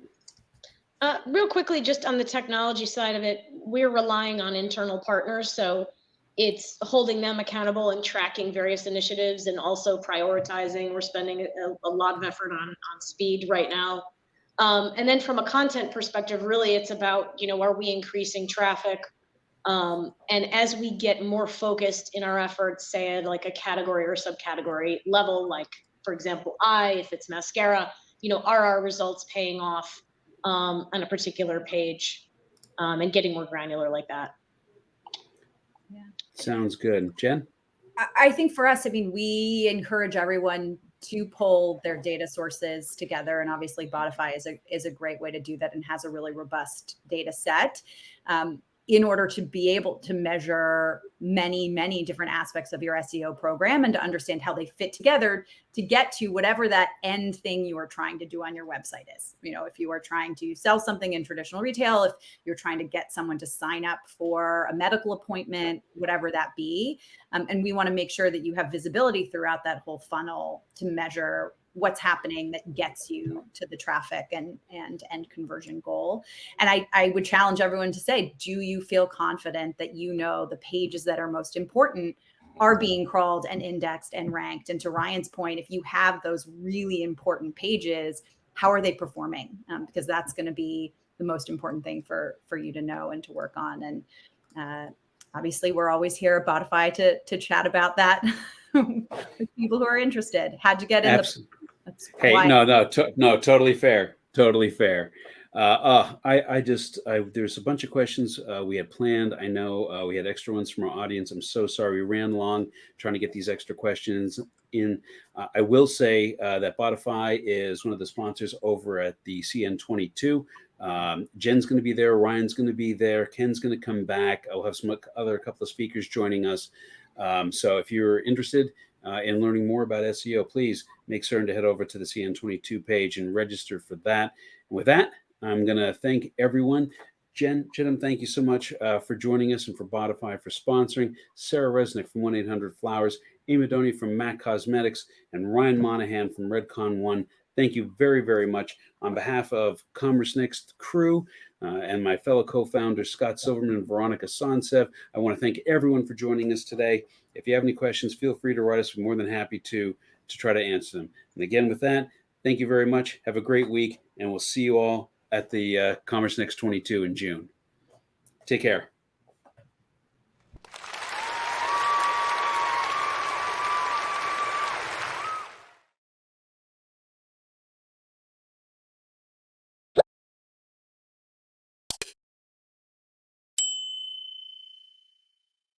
Real quickly, just on the technology side of it, we're relying on internal partners. So it's holding them accountable and tracking various initiatives and also prioritizing. We're spending a lot of effort on speed right now. And then from a content perspective, really it's about, are we increasing traffic? And as we get more focused in our efforts, say at like a category or subcategory level, like for example, if it's mascara, are our results paying off on a particular page, and getting more granular like that. Yeah. Sounds good. Jen? I think for us, we encourage everyone to pull their data sources together. And obviously Botify is a great way to do that and has a really robust data set. In order to be able to measure many, many different aspects of your SEO program and to understand how they fit together to get to whatever that end thing you are trying to do on your website is. If you are trying to sell something in traditional retail, if you're trying to get someone to sign up for a medical appointment, whatever that be. And we want to make sure that you have visibility throughout that whole funnel to measure what's happening that gets you to the traffic and end conversion goal. And I would challenge everyone to say, do you feel confident that the pages that are most important are being crawled and indexed and ranked? And to Ryan's point, if you have those really important pages, how are they performing? Because that's going to be the most important thing for you to know and to work on. And obviously, we're always here at Botify to chat about that with people who are interested. How'd you get in Hey, no, totally fair. Totally fair. There's a bunch of questions we had planned. I know we had extra ones from our audience. I'm so sorry we ran long trying to get these extra questions in. I will say that Botify is one of the sponsors over at the CN22. Jen's going to be there. Ryan's going to be there. Ken's going to come back. I'll have some other couple of speakers joining us. So if you're interested in learning more about SEO, please make certain to head over to the CN22 page and register for that. And with that, I'm going to thank everyone. Jen Chittum, thank you so much for joining us and for Botify for sponsoring. Sarah Resnick from 1-800-Flowers, Amy Madonia from MAC Cosmetics, and Ryan Monahan from Redcon One. Thank you very, very much. On behalf of CommerceNext crew and my fellow co-founders, Scott Silverman and Veronica Sonsev, I want to thank everyone for joining us today. If you have any questions, feel free to write us. We're more than happy to try to answer them. And again, with that, thank you very much. Have a great week, and we'll see you all at the CommerceNext 22 in June. Take care.